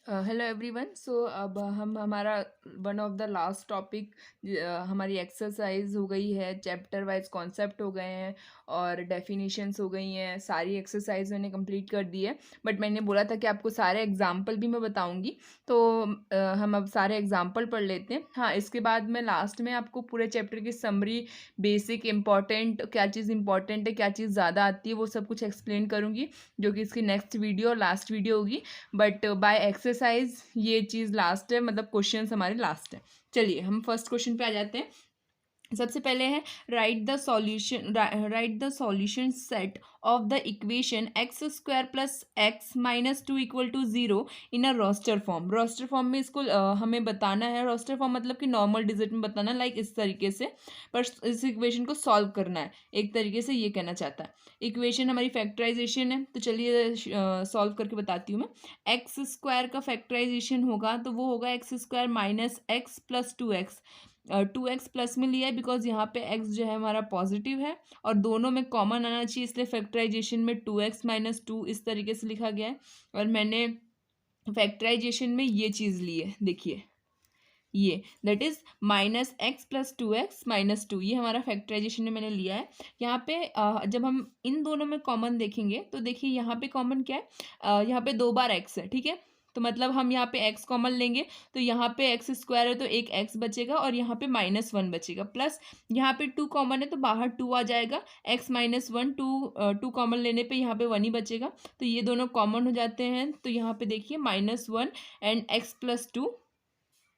Hello everyone. अब हम हमारा one of the last topic हमारी एक्सरसाइज हो गई है। चैप्टर वाइज कॉन्सेप्ट हो गए हैं और डेफिनेशंस हो गई हैं। सारी एक्सरसाइज मैंने कंप्लीट कर दी है, बट मैंने बोला था कि आपको सारे एग्जाम्पल भी मैं बताऊंगी। तो हम अब सारे एग्जाम्पल पढ़ लेते हैं। हाँ, इसके बाद मैं लास्ट में आपको पूरे चैप्टर की समरी, बेसिक इंपॉर्टेंट, क्या चीज़ इंपॉर्टेंट है, क्या चीज़ ज़्यादा आती है, वो सब कुछ एक्सप्लेन करूँगी, जो कि इसकी नेक्स्ट वीडियो और लास्ट वीडियो होगी। बट बाय एक्सरसाइज ये चीज़ लास्ट है, मतलब क्वेश्चंस हमारे लास्ट है। चलिए हम फर्स्ट क्वेश्चन पे आ जाते हैं। सबसे पहले है write the solution set of the equation x square plus x minus two equal to zero in a roster form. Roster form में इसको हमें बताना है। रोस्टर फॉर्म मतलब कि नॉर्मल डिजिट में बताना, लाइक इस तरीके से, पर इस इक्वेशन को सॉल्व करना है। एक तरीके से ये कहना चाहता है। इक्वेशन हमारी फैक्टराइजेशन है, तो चलिए सॉल्व करके बताती हूँ मैं। एक्स स्क्वायर का फैक्टराइजेशन होगा तो वो होगा x square minus x plus two x. Two x plus में लिया है बिकॉज यहाँ पे एक्स जो है हमारा पॉजिटिव है और दोनों में कॉमन आना चाहिए, इसलिए फैक्टराइजेशन में टू एक्स माइनस टू इस तरीके से लिखा गया है। और मैंने फैक्टराइजेशन में ये चीज़ ली है, देखिए ये, that is minus x plus two X minus to, ये हमारा फैक्टराइजेशन में मैंने लिया है। यहाँ पे जब हम इन दोनों में कॉमन देखेंगे तो देखिए यहाँ पे कॉमन क्या है, यहाँ पे दो बार एक्स है, ठीक है। तो मतलब हम यहाँ पे एक्स कॉमन लेंगे तो यहाँ पे एक्स स्क्वायर है तो एक एक्स बचेगा और यहाँ पे माइनस वन बचेगा, प्लस यहाँ पे टू कॉमन है तो बाहर टू आ जाएगा। X minus one, two common लेने पे यहाँ पे वन ही बचेगा, तो ये दोनों कॉमन हो जाते हैं। तो यहाँ पे देखिए minus one and x plus to,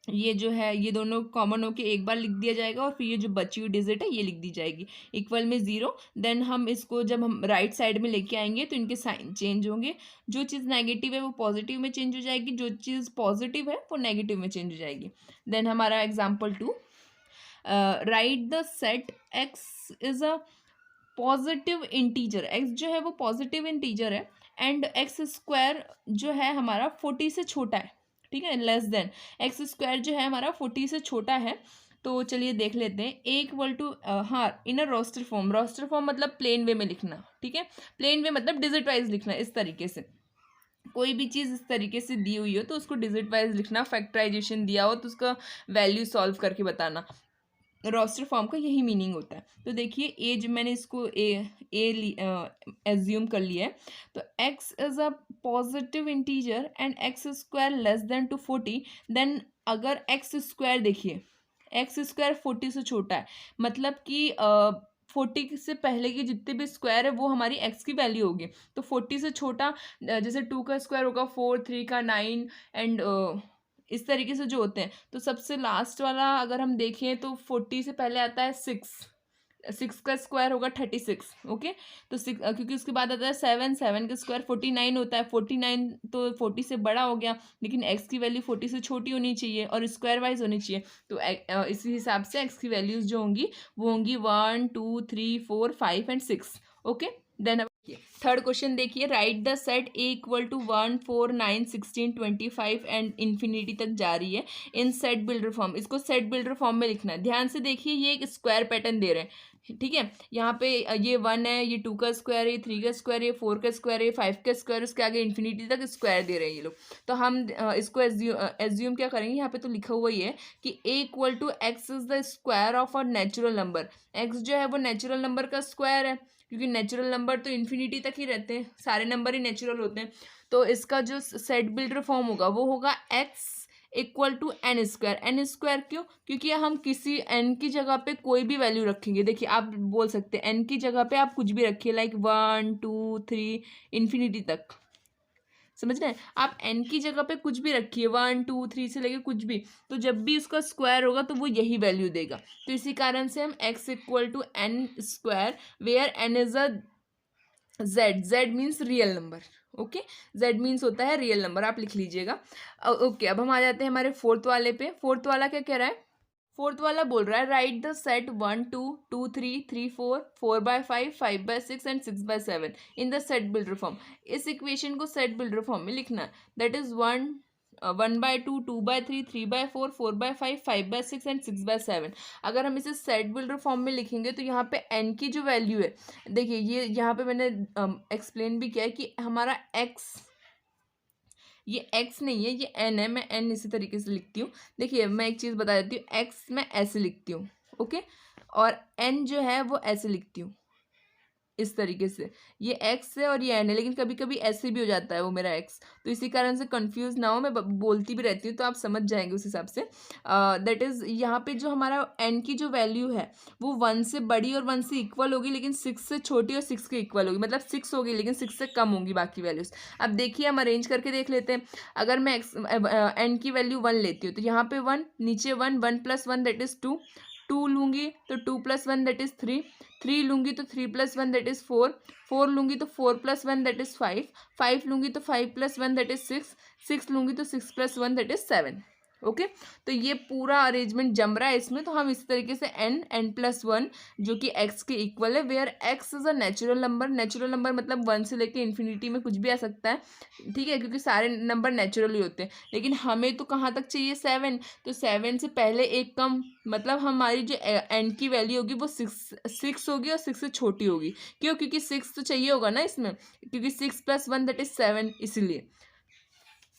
ये जो है ये दोनों कॉमन होके एक बार लिख दिया जाएगा और फिर ये जो बची हुई डिजिट है ये लिख दी जाएगी इक्वल में ज़ीरो। देन हम इसको जब हम राइट साइड में लेके आएंगे तो इनके साइन चेंज होंगे। जो चीज़ नेगेटिव है वो पॉजिटिव में चेंज हो जाएगी, जो चीज़ पॉजिटिव है वो नेगेटिव में चेंज हो जाएगी। देन हमारा example two, write the set x is a positive integer. X जो है वो पॉजिटिव इंटीजर है एंड एक्स स्क्वायर जो है हमारा 40 से छोटा है, ठीक है, लेस देन। एक्स स्क्वायर जो है हमारा 40 से छोटा है। तो चलिए देख लेते हैं। ए इक्वल टू, हाँ, इन a roster form. Roster form मतलब प्लेन वे में लिखना, ठीक है। प्लेन वे मतलब डिजिट वाइज लिखना, इस तरीके से। कोई भी चीज़ इस तरीके से दी हुई हो तो उसको डिजिट वाइज लिखना, फैक्टराइजेशन दिया हो तो उसका वैल्यू सॉल्व करके बताना। रोस्टर फॉर्म का यही मीनिंग होता है। तो देखिए ए, जो मैंने इसको एज्यूम कर लिया है, तो x is a positive integer and x square less than two 40। Then अगर एक्स स्क्वायर, देखिए एक्स स्क्वायर 40 से छोटा है, मतलब कि 40 से पहले की जितने भी स्क्वायर है वो हमारी x की वैल्यू होगी। तो 40 से छोटा, जैसे 2 का स्क्वायर होगा 4, 3 का 9 एंड इस तरीके से जो होते हैं। तो सबसे लास्ट वाला अगर हम देखें तो 40 से पहले आता है 6, 6 का स्क्वायर होगा 36, ओके। तो 6, क्योंकि उसके बाद आता है 7, 7 का स्क्वायर 49 होता है। 49 तो 40 से बड़ा हो गया, लेकिन एक्स की वैल्यू 40 से छोटी होनी चाहिए और स्क्वायर वाइज होनी चाहिए। तो इसी हिसाब से एक्स की वैल्यूज जो होंगी वो होंगी 1, 2, 3, 4, 5 and 6, okay. Then third question देखिए, write the set A equal to 1, 4, 9, 16, 25 and infinity तक जा रही है इन सेट बिल्डर फॉर्म। इसको सेट बिल्डर फॉर्म में लिखना है। ध्यान से देखिए, ये एक स्क्वायर पैटर्न दे रहे हैं, ठीक है। यहाँ पे ये 1 है, ये 2 का स्क्वायर है, ये 3 का स्क्वायर है, ये 4 का स्क्वायर है, 5 का स्क्वायर, उसके आगे इन्फिनिटी तक स्क्वायर दे रहे हैं ये लोग। तो हम इसको एज्यूम क्या करेंगे, यहाँ पे तो लिखा हुआ ही है कि A equal to X is the square of a natural number. X जो है वो नेचुरल नंबर का स्क्वायर है, क्योंकि नेचुरल नंबर तो इन्फिनिटी तक ही रहते हैं, सारे नंबर ही नेचुरल होते हैं। तो इसका जो सेट बिल्डर फॉर्म होगा वो होगा x equal to n square. N square क्यों? क्योंकि हम किसी एन की जगह पे कोई भी वैल्यू रखेंगे। देखिए आप बोल सकते हैं एन की जगह पे आप कुछ भी रखिए, लाइक 1, 2, 3 इन्फिनिटी तक, समझ रहे हैं। आप एन की जगह पे कुछ भी रखिए, 1, 2, 3 से लेके कुछ भी, तो जब भी उसका स्क्वायर होगा तो वो यही वैल्यू देगा। तो इसी कारण से हम x equal to n square, where n is a z, z means real number, okay. Z means होता है रियल नंबर, आप लिख लीजिएगा, ओके। अब हम आ जाते हैं हमारे फोर्थ वाले पे। फोर्थ वाला क्या कह रहा है? फोर्थ वाला बोल रहा है write the set 1, 2, 2, 3, 3, 4, 4/5, 5/6 and 6/7 in the set builder form. इस इक्वेशन को सेट बिल्डर फॉर्म में लिखना है। That is 1/2, 2/3, 3/4, 4/5, 5/6 and 6/7। अगर हम इसे सेट बिल्डर फॉर्म में लिखेंगे तो यहाँ पे n की जो वैल्यू है, देखिए ये यहाँ पे मैंने एक्सप्लेन भी किया है कि हमारा x ये x नहीं है, ये n है, मैं n इसी तरीके से लिखती हूँ। देखिए मैं एक चीज़ बता देती हूँ, x मैं ऐसे लिखती हूँ, ओके, और n जो है वो ऐसे लिखती हूँ, इस तरीके से। ये x है और ये n है, लेकिन कभी कभी ऐसे भी हो जाता है वो मेरा x, तो इसी कारण से कंफ्यूज ना हो, मैं बोलती भी रहती हूँ तो आप समझ जाएंगे उस हिसाब से। दैट इज़ यहाँ पे जो हमारा n की जो वैल्यू है वो 1 से बड़ी और 1 से इक्वल होगी, लेकिन 6 से छोटी और 6 के इक्वल होगी, मतलब 6 होगी लेकिन 6 से कम होंगी बाकी वैल्यूज़। अब देखिए हम अरेंज करके देख लेते हैं। अगर मैं n की वैल्यू 1 लेती हूँ तो यहाँ पे 1, नीचे 1, 1 + 1 दैट इज़ 2, 2 लूँगी तो 2 + 1 दैट इज़ 3, 3 लूँगी तो 3 + 1 दैट इज़ 4, 4 लूँगी तो 4 + 1 दैट इज़ 5, 5 लूँगी तो 5 + 1 दैट इज़ 6, 6 लूँगी तो 6 + 1 दैट इज़ 7। ओके, तो ये पूरा अरेंजमेंट जम रहा है इसमें, तो हम इस तरीके से n+1 जो कि x के इक्वल है, where x is a natural number. Natural number मतलब 1 से लेके इन्फिनिटी में कुछ भी आ सकता है, ठीक है, क्योंकि सारे नंबर नेचुरल ही होते हैं, लेकिन हमें तो कहाँ तक चाहिए 7, तो 7 से पहले एक कम, मतलब हमारी जो n की वैल्यू होगी वो 6 होगी और 6 से छोटी होगी। क्यों? क्योंकि 6 तो चाहिए होगा ना इसमें, क्योंकि 6 + 1 दैट इज़ 7, इसीलिए।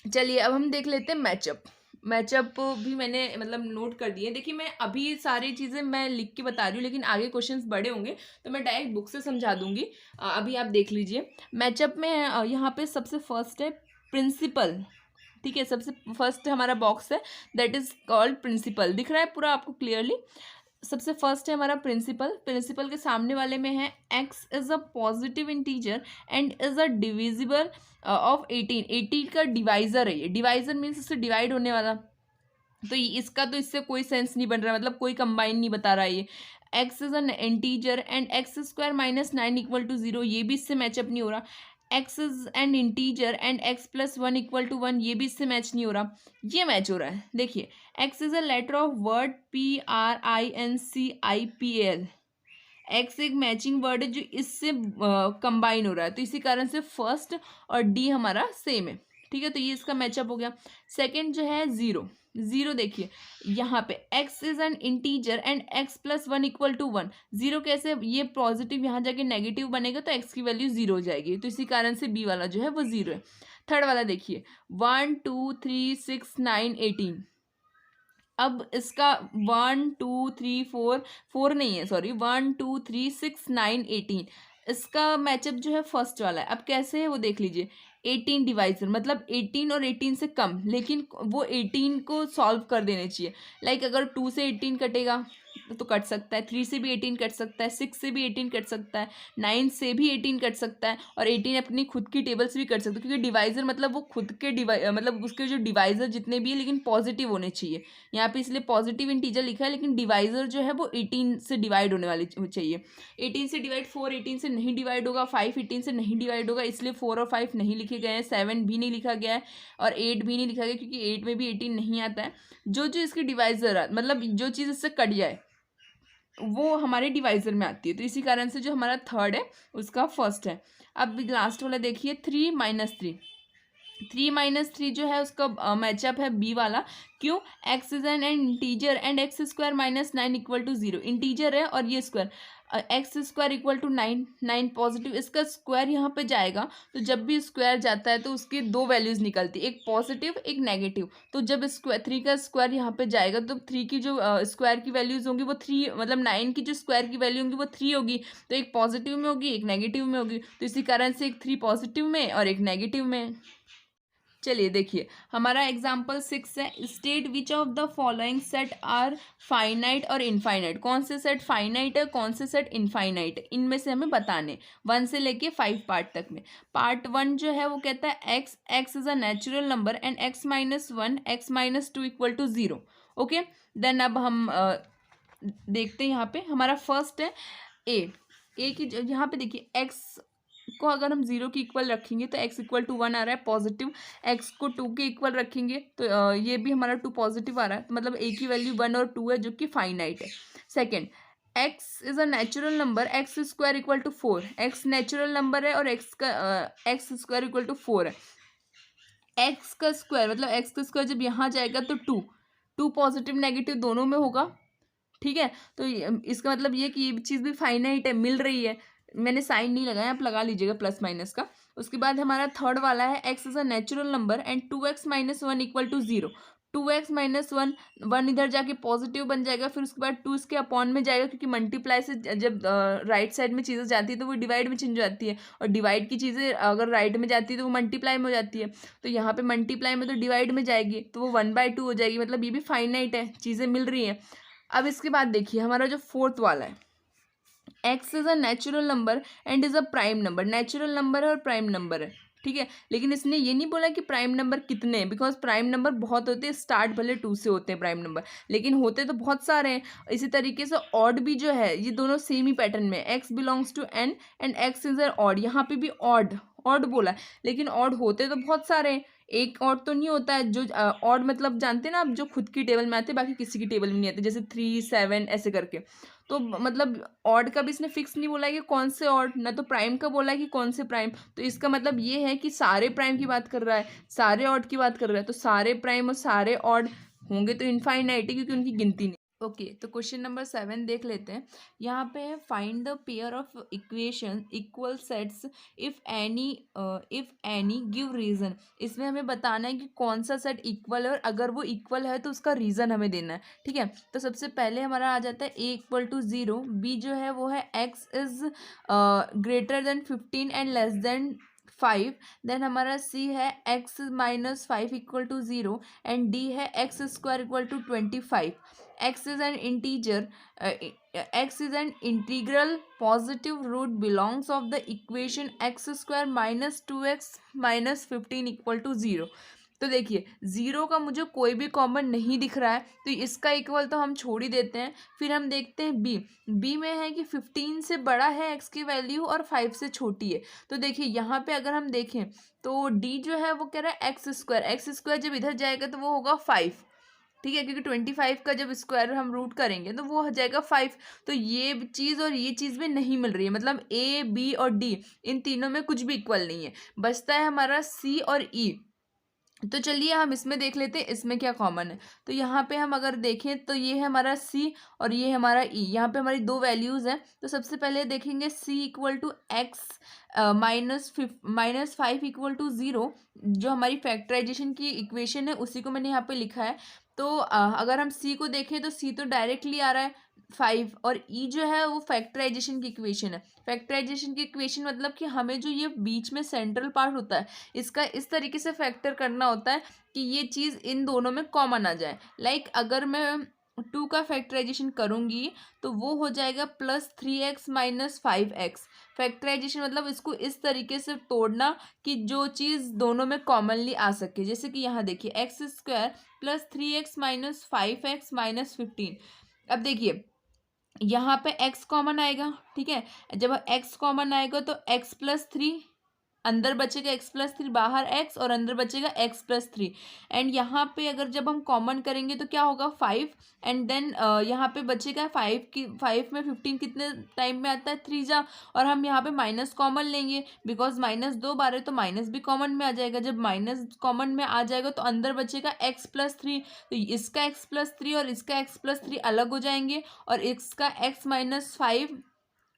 चलिए अब हम देख लेते हैं मैचअप। मैचअप भी मैंने मतलब नोट कर दिए। देखिए मैं अभी सारी चीज़ें मैं लिख के बता रही हूँ, लेकिन आगे क्वेश्चंस बड़े होंगे तो मैं डायरेक्ट बुक से समझा दूंगी। अभी आप देख लीजिए। मैचअप में यहाँ पे सबसे फर्स्ट है प्रिंसिपल, ठीक है, सबसे फर्स्ट हमारा बॉक्स है दैट इज कॉल्ड प्रिंसिपल। दिख रहा है पूरा आपको क्लियरली? सबसे फर्स्ट है हमारा प्रिंसिपल। प्रिंसिपल के सामने वाले में है x is a positive integer and is a divisible of 18। 18 का डिवाइजर है ये। डिवाइजर मीन्स इससे डिवाइड होने वाला, तो इसका तो इससे कोई सेंस नहीं बन रहा, मतलब कोई कंबाइन नहीं बता रहा है ये। x is an integer and x² - 9 = 0, ये भी इससे मैचअप नहीं हो रहा। x is an integer and x + 1 = 1, ये भी इससे मैच नहीं हो रहा। ये मैच हो रहा है, देखिए x is a letter of word PRINCIPAL। X एक मैचिंग वर्ड है जो इससे कंबाइन हो रहा है, तो इसी कारण से फर्स्ट और डी हमारा सेम है, ठीक है, तो ये इसका मैचअप हो गया। सेकंड जो है जीरो। जीरो देखिए यहाँ पे x is an integer and x + 1 = 1। Zero कैसे? ये पॉजिटिव यहाँ जाके नेगेटिव बनेगा तो x की वैल्यू जीरो हो जाएगी, तो इसी कारण से बी वाला जो है वो जीरो है। थर्ड वाला देखिए 1 2 3 6 9 18। अब इसका 1 2 3 4, 4 नहीं है सॉरी, 1 2 3 6 9 18, इसका मैचअप जो है फर्स्ट वाला है। अब कैसे है वो देख लीजिए। 18 डिवाइजर मतलब 18 और 18 से कम, लेकिन वो 18 को सॉल्व कर देने चाहिए। लाइक अगर 2 से 18 कटेगा तो कट सकता है, 3 से भी 18 कट सकता है, 6 से भी 18 कट सकता है, 9 से भी 18 कट सकता है, और 18 अपनी खुद की टेबल से भी कट सकता है, क्योंकि डिवाइजर मतलब वो खुद के मतलब उसके जो डिवाइजर जितने भी है लेकिन पॉजिटिव होने चाहिए। यहाँ पे इसलिए पॉजिटिव इंटीजर लिखा है, लेकिन डिवाइजर जो है वो 18 से डिवाइड होने वाली चाहिए। 18 से डिवाइड 4 18 से नहीं डिवाइड होगा, 5 18 से नहीं डिवाइड होगा, इसलिए 4 और 5 नहीं लिखे गए हैं, 7 भी नहीं लिखा गया है, और 8 भी नहीं लिखा गया, क्योंकि 8 में भी 18 नहीं आता है। जो जो इसकी डिवाइजर है, मतलब जो चीज़ इससे कट जाए वो हमारे डिवाइजर में आती है, तो इसी कारण से जो हमारा थर्ड है उसका फर्स्ट है। अब लास्ट वाला देखिए 3 - 3। 3 - 3 जो है उसका मैचअप है बी वाला। क्यों? x is an integer and x² - 9 = 0। Integer है और ये स्क्वायर, x² = 9, 9 पॉजिटिव, इसका स्क्वायर यहाँ पे जाएगा, तो जब भी स्क्वायर जाता है तो उसकी दो वैल्यूज निकलती है, एक पॉजिटिव एक नेगेटिव। तो जब स्क्वायर 3 का स्क्वायर यहाँ पे जाएगा तो 3 की जो स्क्वायर की वैल्यूज होंगी वो 3, मतलब 9 की जो स्क्वायर की वैल्यू होंगी वो 3 होगी, तो एक पॉजिटिव में होगी एक नेगेटिव में होगी, तो इसी कारण से एक 3 पॉजिटिव में और एक नेगेटिव में। चलिए देखिए हमारा एग्जाम्पल 6 है, state which of the following set are finite और इनफाइनाइट। कौन से सेट फाइनाइट है, कौन से सेट इनफाइनाइट है, इनमें से हमें बताने 1 से लेके 5 पार्ट तक में। पार्ट 1 जो है वो कहता है x is a natural number and x - 1 x - 2 = 0। Okay, then अब हम देखते हैं यहाँ पे हमारा फर्स्ट है ए की। यहाँ पे देखिए x को अगर हम 0 के इक्वल रखेंगे तो x = 1 आ रहा है पॉजिटिव, x को 2 के इक्वल रखेंगे तो ये भी हमारा 2 पॉजिटिव आ रहा है, तो मतलब a की वैल्यू 1 और 2 है जो कि फाइनाइट है। Second, x is a natural number x² = 4। x natural number है और x² = 4 है। x का स्क्वायर मतलब x का स्क्वायर जब यहाँ जाएगा तो 2 पॉजिटिव नेगेटिव दोनों में होगा, ठीक है, तो इसका मतलब ये कि ये चीज़ भी फाइनाइट है, मिल रही है। मैंने साइन नहीं लगाया, आप लगा लीजिएगा प्लस माइनस का। उसके बाद हमारा थर्ड वाला है x is a natural number and 2x minus one equal to 0। 2x minus one, one इधर जाके पॉजिटिव बन जाएगा, फिर उसके बाद 2 इसके अपॉन में जाएगा, क्योंकि मल्टीप्लाई से जब राइट साइड में चीज़ें जाती है तो वो डिवाइड में चेंज हो जाती है, और डिवाइड की चीज़ें अगर राइट में जाती है तो वो मल्टीप्लाई में हो जाती है। तो यहाँ पे मल्टीप्लाई में तो डिवाइड में जाएगी, तो वो 1/2 हो जाएगी, मतलब ये भी फाइनाइट है, चीज़ें मिल रही हैं। अब इसके बाद देखिए हमारा जो फोर्थ वाला है, x is a natural number and is a prime number. Natural number है और प्राइम नंबर है, ठीक है, लेकिन इसने ये नहीं बोला कि प्राइम नंबर कितने हैं, बिकॉज प्राइम नंबर बहुत होते हैं, स्टार्ट भले 2 से होते हैं प्राइम नंबर, लेकिन होते तो बहुत सारे हैं। इसी तरीके से ऑड भी जो है, ये दोनों सेम ही पैटर्न में, x belongs to n and x is a odd, यहाँ पे भी ऑड ऑड बोला है, लेकिन ऑड होते तो बहुत सारे हैं, एक ऑड तो नहीं होता है। जो ऑड मतलब जानते हैं ना आप, जो खुद की टेबल में आते हैं, बाकी किसी की टेबल में नहीं आते, जैसे 3 7 ऐसे करके। तो मतलब ऑड का भी इसने फिक्स नहीं बोला है कि कौन से ऑड, ना तो प्राइम का बोला है कि कौन से प्राइम। तो इसका मतलब ये है कि सारे प्राइम की बात कर रहा है, सारे ऑड की बात कर रहा है, तो सारे प्राइम और सारे ऑड होंगे तो इनफाइनाइट है, क्योंकि उनकी गिनती नहीं। ओके, तो क्वेश्चन नंबर 7 देख लेते हैं। यहाँ पे है find the pair of equation equal sets if any give reason. इसमें हमें बताना है कि कौन सा सेट इक्वल है, और अगर वो इक्वल है तो उसका रीजन हमें देना है, ठीक है। तो सबसे पहले हमारा आ जाता है a इक्वल टू 0, बी जो है वो है x is greater than 15 and less than 5, then हमारा c है x minus 5 equal to 0 and d है x square equal to 25। x is an integer, x is an integral positive root belongs of the equation x square minus 2x minus 15 equal to 0। तो देखिए 0 का मुझे कोई भी common नहीं दिख रहा है, तो इसका इक्वल तो हम छोड़ ही देते हैं। फिर हम देखते हैं बी में है कि 15 से बड़ा है x की वैल्यू और 5 से छोटी है। तो देखिए यहाँ पे अगर हम देखें तो डी जो है वो कह रहा है एक्स स्क्वायर जब इधर जाएगा तो वो होगा 5, ठीक है, क्योंकि 25 का जब स्क्वायर हम रूट करेंगे तो वो हो जाएगा 5। तो ये चीज़ और ये चीज़ भी नहीं मिल रही है, मतलब ए बी और डी इन तीनों में कुछ भी इक्वल नहीं है, बचता है हमारा सी और ई। तो चलिए हम इसमें देख लेते हैं इसमें क्या कॉमन है। तो यहाँ पे हम अगर देखें तो ये है हमारा सी और ये है हमारा ई, यहाँ पे हमारी दो वैल्यूज़ हैं। तो सबसे पहले देखेंगे C equal to X minus 5 equal to 0, जो हमारी फैक्टराइजेशन की इक्वेशन है उसी को मैंने यहाँ पे लिखा है। तो अगर हम सी को देखें तो सी तो डायरेक्टली आ रहा है 5, और ई जो है वो फैक्टराइजेशन की इक्वेशन है। फैक्टराइजेशन की इक्वेशन मतलब कि हमें जो ये बीच में सेंट्रल पार्ट होता है इसका इस तरीके से फैक्टर करना होता है कि ये चीज़ इन दोनों में कॉमन आ जाए। लाइक अगर मैं 2 का फैक्टराइजेशन करूँगी तो वो हो जाएगा +3x माइनस 5x। फैक्टराइजेशन मतलब इसको इस तरीके से तोड़ना कि जो चीज़ दोनों में कॉमनली आ सके। जैसे कि यहाँ देखिए x square +3x minus 5x minus 15। अब देखिए यहाँ पे x कॉमन आएगा, ठीक है, जब x कॉमन आएगा तो x+3 अंदर बचेगा, x+3 बाहर x और अंदर बचेगा x+3। एंड यहाँ पे अगर जब हम कॉमन करेंगे तो क्या होगा 5, एंड देन यहाँ पे बचेगा 5 में 15 कितने टाइम में आता है 3 जा, और हम यहाँ पे माइनस कॉमन लेंगे बिकॉज माइनस 2 बार है तो माइनस भी कॉमन में आ जाएगा। जब माइनस कॉमन में आ जाएगा तो अंदर बचेगा x+3, तो इसका x+3 और इसका x+3 अलग हो जाएंगे और इसका x-5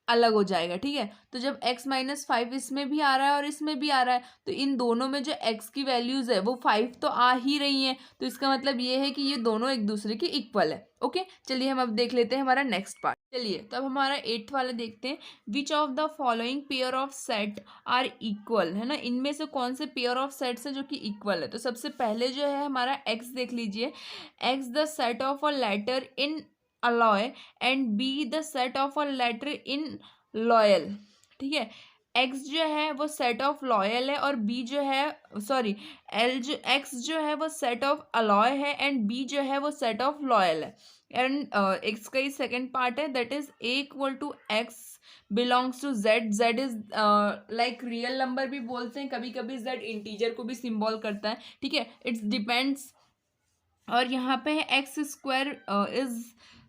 अलग हो जाएगा, ठीक है। तो जब x-5 इसमें भी आ रहा है और इसमें भी आ रहा है तो इन दोनों में जो x की वैल्यूज़ है वो 5 तो आ ही रही हैं, तो इसका मतलब ये है कि ये दोनों एक दूसरे के इक्वल है। ओके, चलिए हम अब देख लेते हैं हमारा नेक्स्ट पार्ट। चलिए तब हमारा 8th वाला देखते हैं। Which of the following pair of set are equal, है ना, इनमें से कौन से पेयर ऑफ सेट्स है जो कि इक्वल है। तो सबसे पहले जो है हमारा x देख लीजिए, x the set of a letter in alloy and B the set of a letter in loyal, ठीक है। x जो है वो सेट ऑफ लॉयल है और b जो है सॉरी l जो x जो है वो सेट ऑफ अलॉय है एंड b जो है वो सेट ऑफ लॉयल है। एंड x का ही सेकेंड पार्ट है that is a equal to x belongs to z। z is like real number भी बोलते हैं, कभी कभी z इंटीजर को भी सिंबल करता है, ठीक है, इट्स डिपेंड्स। और यहाँ पे है x square is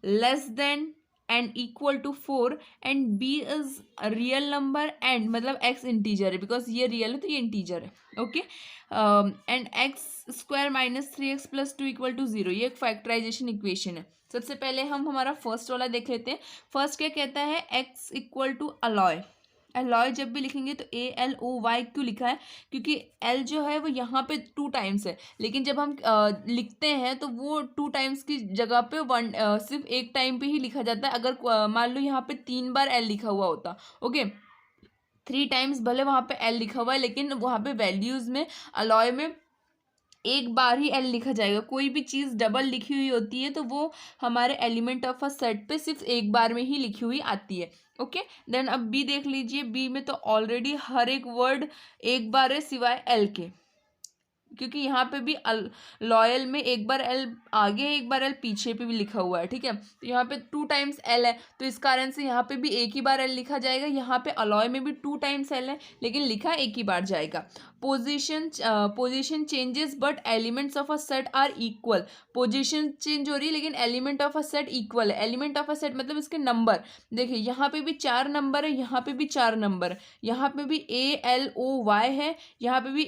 less than and equal to 4 and B is real number and मतलब एक्स इंटीजर है बिकॉज ये रियल है तो ये इंटीजर है। Okay, and x square minus 3x plus 2 equal to 0, ये एक फैक्टराइजेशन इक्वेशन है। सबसे पहले हम हमारा फर्स्ट वाला देख लेते हैं। फर्स्ट क्या कहता है, x equal to alloy, alloy जब भी लिखेंगे तो ALOY क्यों लिखा है, क्योंकि एल जो है वो यहाँ पे 2 टाइम्स है, लेकिन जब हम लिखते हैं तो वो 2 टाइम्स की जगह पे सिर्फ एक टाइम पे ही लिखा जाता है। अगर मान लो यहाँ पे 3 बार एल लिखा हुआ होता, ओके, 3 टाइम्स भले वहाँ पे एल लिखा हुआ है, लेकिन वहाँ पे वैल्यूज़ में अलॉय में एक बार ही एल लिखा जाएगा। कोई भी चीज़ डबल लिखी हुई होती है तो वो हमारे एलिमेंट ऑफ अ सेट पे सिर्फ एक बार में ही लिखी हुई आती है। ओके, देन अब बी देख लीजिए। बी में तो ऑलरेडी हर एक वर्ड एक बार है सिवाय एल के, क्योंकि यहाँ पे भी लॉयल में एक बार एल आगे है, एक बार एल पीछे पे भी लिखा हुआ है, ठीक है। तो यहाँ पे 2 टाइम्स एल है, तो इस कारण से यहाँ पे भी एक ही बार एल लिखा जाएगा। यहाँ पे अलॉय में भी 2 टाइम्स एल है, लेकिन लिखा एक ही बार जाएगा। Position changes but elements of a set are equal. Position change हो रही है लेकिन element of a set equal है। एलिमेंट ऑफ अ सेट मतलब इसके नंबर देखिए, यहाँ पे भी 4 नंबर है, यहाँ पे भी 4 नंबर है, यहाँ पे भी ALOY है, यहाँ पे भी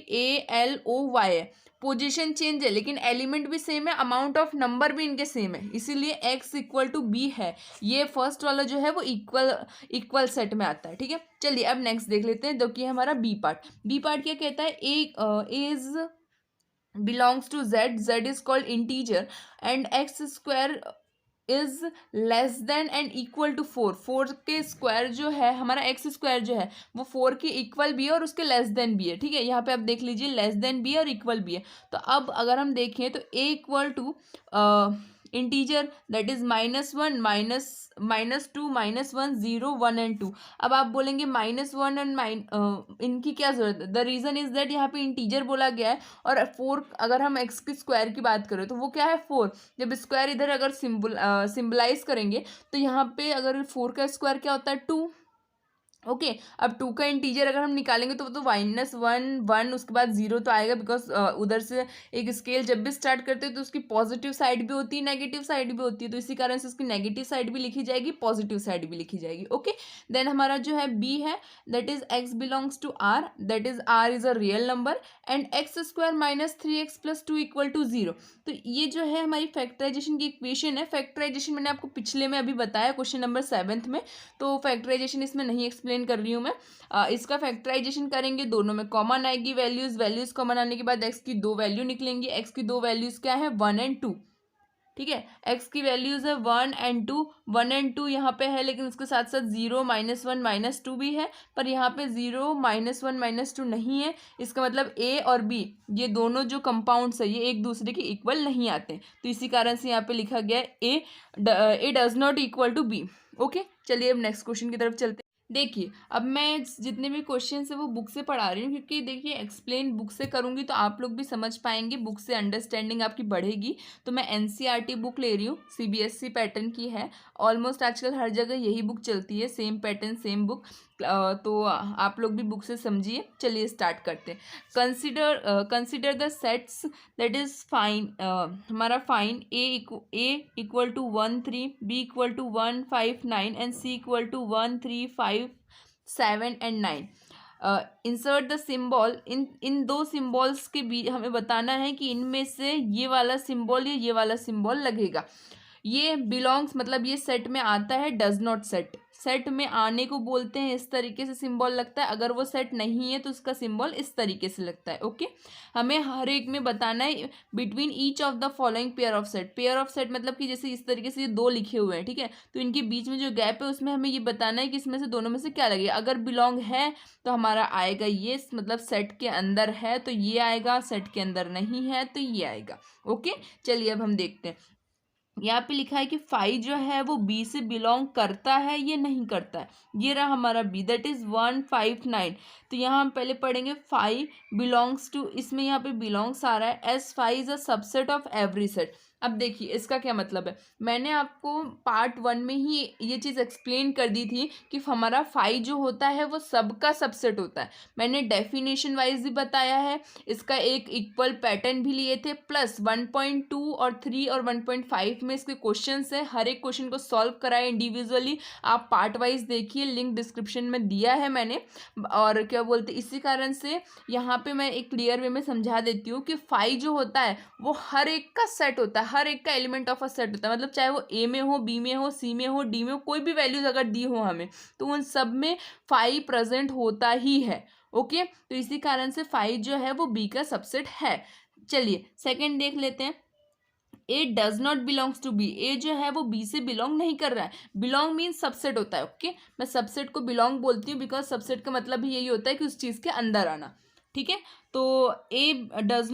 ALOY है। पोजीशन चेंज है लेकिन एलिमेंट भी सेम है, अमाउंट ऑफ नंबर भी इनके सेम है, इसीलिए x इक्वल टू बी है। ये फर्स्ट वाला जो है वो इक्वल सेट में आता है, ठीक है। चलिए अब नेक्स्ट देख लेते हैं, जो कि हमारा बी पार्ट। बी पार्ट क्या कहता है, A is belongs to z is called integer and x square is less than and equal to 4। 4 के स्क्वायर जो है हमारा एक्स स्क्वायर जो है वो 4 के इक्वल भी है और उसके लेस देन भी है, ठीक है। यहाँ पे आप देख लीजिए लेस देन भी है और इक्वल भी है। तो अब अगर हम देखें तो A equal to integer that is -1 -2 -1 0 1 and 2। अब आप बोलेंगे -1 एंड इनकी क्या जरूरत है। द रीजन इज दैट यहाँ पे इंटीजर बोला गया है और 4 अगर हम एक्स के स्क्वायर की बात करें तो वो क्या है 4। जब स्क्वायर इधर अगर सिंबलाइज करेंगे तो यहाँ पे अगर 4 का स्क्वायर क्या होता है 2, ओके। अब 2 का इंटीजर अगर हम निकालेंगे तो वो तो -1 1 उसके बाद 0 तो आएगा, बिकॉज उधर से एक स्केल जब भी स्टार्ट करते हैं तो उसकी पॉजिटिव साइड भी होती है, नेगेटिव साइड भी होती है, तो इसी कारण से उसकी नेगेटिव साइड भी लिखी जाएगी, पॉजिटिव साइड भी लिखी जाएगी, ओके। देन हमारा जो है बी है that is x belongs to r, that is r is a real number and x square -3x + 2 equal to 0। तो ये जो है हमारी फैक्टराइजेशन की इक्वेशन है। फैक्टराइजेशन मैंने आपको पिछले में अभी बताया क्वेश्चन नंबर 7th में, तो फैक्टराइजेशन इसमें नहीं एक्सप्लेन कर रही हूँ मैं। इसका फैक्टराइजेशन करेंगे, दोनों में कॉमन आएगी वैल्यूज कॉमन आने के बाद एक्स की 2 वैल्यू निकलेंगी। एक्स की 2 वैल्यूज क्या है 1 एंड 2, ठीक है। एक्स की वैल्यूज है 1 एंड 2, 1 एंड 2 यहाँ पे है, लेकिन उसके साथ साथ 0 -1 -2 भी है, पर यहाँ पे 0 -1 -2 नहीं है। इसका मतलब ए और बी ये दोनों जो कंपाउंड्स है ये एक दूसरे के इक्वल नहीं आते, तो इसी कारण से यहाँ पे लिखा गया है A does not equal to B, okay. चलिए अब नेक्स्ट क्वेश्चन की तरफ चलते हैं। देखिए अब मैं जितने भी क्वेश्चन है वो बुक से पढ़ा रही हूँ, क्योंकि देखिए एक्सप्लेन बुक से करूँगी तो आप लोग भी समझ पाएंगे, बुक से अंडरस्टैंडिंग आपकी बढ़ेगी। तो मैं एनसीईआरटी बुक ले रही हूँ, सीबीएसई पैटर्न की है। ऑलमोस्ट आजकल हर जगह यही बुक चलती है, सेम पैटर्न सेम बुक, तो आप लोग भी बुक से समझिए। चलिए स्टार्ट करते हैं। Consider the sets that is fine, हमारा fine A equal to 1 3, B equal to 1 5 9 and C equal to 1 3 5 7 and 9। Insert the symbol in दो सिम्बॉल्स के बीच हमें बताना है कि इनमें से ये वाला सिम्बॉल या ये वाला सिम्बॉल लगेगा। ये बिलोंग्स मतलब ये सेट में आता है, डज नॉट सेट में आने को बोलते हैं, इस तरीके से सिंबल लगता है। अगर वो सेट नहीं है तो उसका सिंबल इस तरीके से लगता है, ओके। हमें हर एक में बताना है between each of the following pair of set मतलब कि जैसे इस तरीके से ये 2 लिखे हुए हैं, ठीक है, तो इनके बीच में जो गैप है उसमें हमें ये बताना है कि इसमें से दोनों में से क्या लगेगा। अगर बिलोंग है तो हमारा आएगा ये, मतलब सेट के अंदर है तो ये आएगा, सेट के अंदर नहीं है तो ये आएगा, ओके। चलिए अब हम देखते हैं। यहाँ पे लिखा है कि 5 जो है वो बी से बिलोंग करता है ये नहीं करता है। ये रहा हमारा बी दैट इज 1 5 9। तो यहाँ हम पहले पढ़ेंगे 5 बिलोंग्स टू, इसमें यहाँ पे बिलोंग्स आ रहा है S 5 is a subset of every set. अब देखिए इसका क्या मतलब है, मैंने आपको पार्ट 1 में ही ये चीज़ एक्सप्लेन कर दी थी कि हमारा 5 जो होता है वो सबका सबसेट होता है। मैंने डेफिनेशन वाइज भी बताया है, इसका एक इक्वल पैटर्न भी लिए थे, प्लस 1.2 और 3 और 1.5 में इसके क्वेश्चंस है। हर एक क्वेश्चन को सॉल्व कराए इंडिविजुअली, आप पार्ट वाइज देखिए, लिंक डिस्क्रिप्शन में दिया है मैंने। और क्या बोलते इसी कारण से यहाँ पे मैं एक क्लियर वे में समझा देती हूँ कि 5 जो होता है वो हर एक का सेट होता है, हर एक का एलिमेंट ऑफ अ सेट होता है, मतलब चाहे वो ए में हो, बी में हो, सी में हो, डी में हो, कोई भी वैल्यूज अगर दी हो हमें तो उन सब में 5 प्रेजेंट होता ही है। ओके, तो इसी कारण से 5 जो है वो बी का सबसेट है। चलिए सेकंड देख लेते हैं। A does not belongs to B, A जो है वो बी से बिलोंग नहीं कर रहा है। बिलोंग मीन्स सबसेट होता है। ओके, मैं सबसेट को बिलोंग बोलती हूँ बिकॉज सबसेट का मतलब भी यही होता है कि उस चीज़ के अंदर आना। ठीक है, तो A does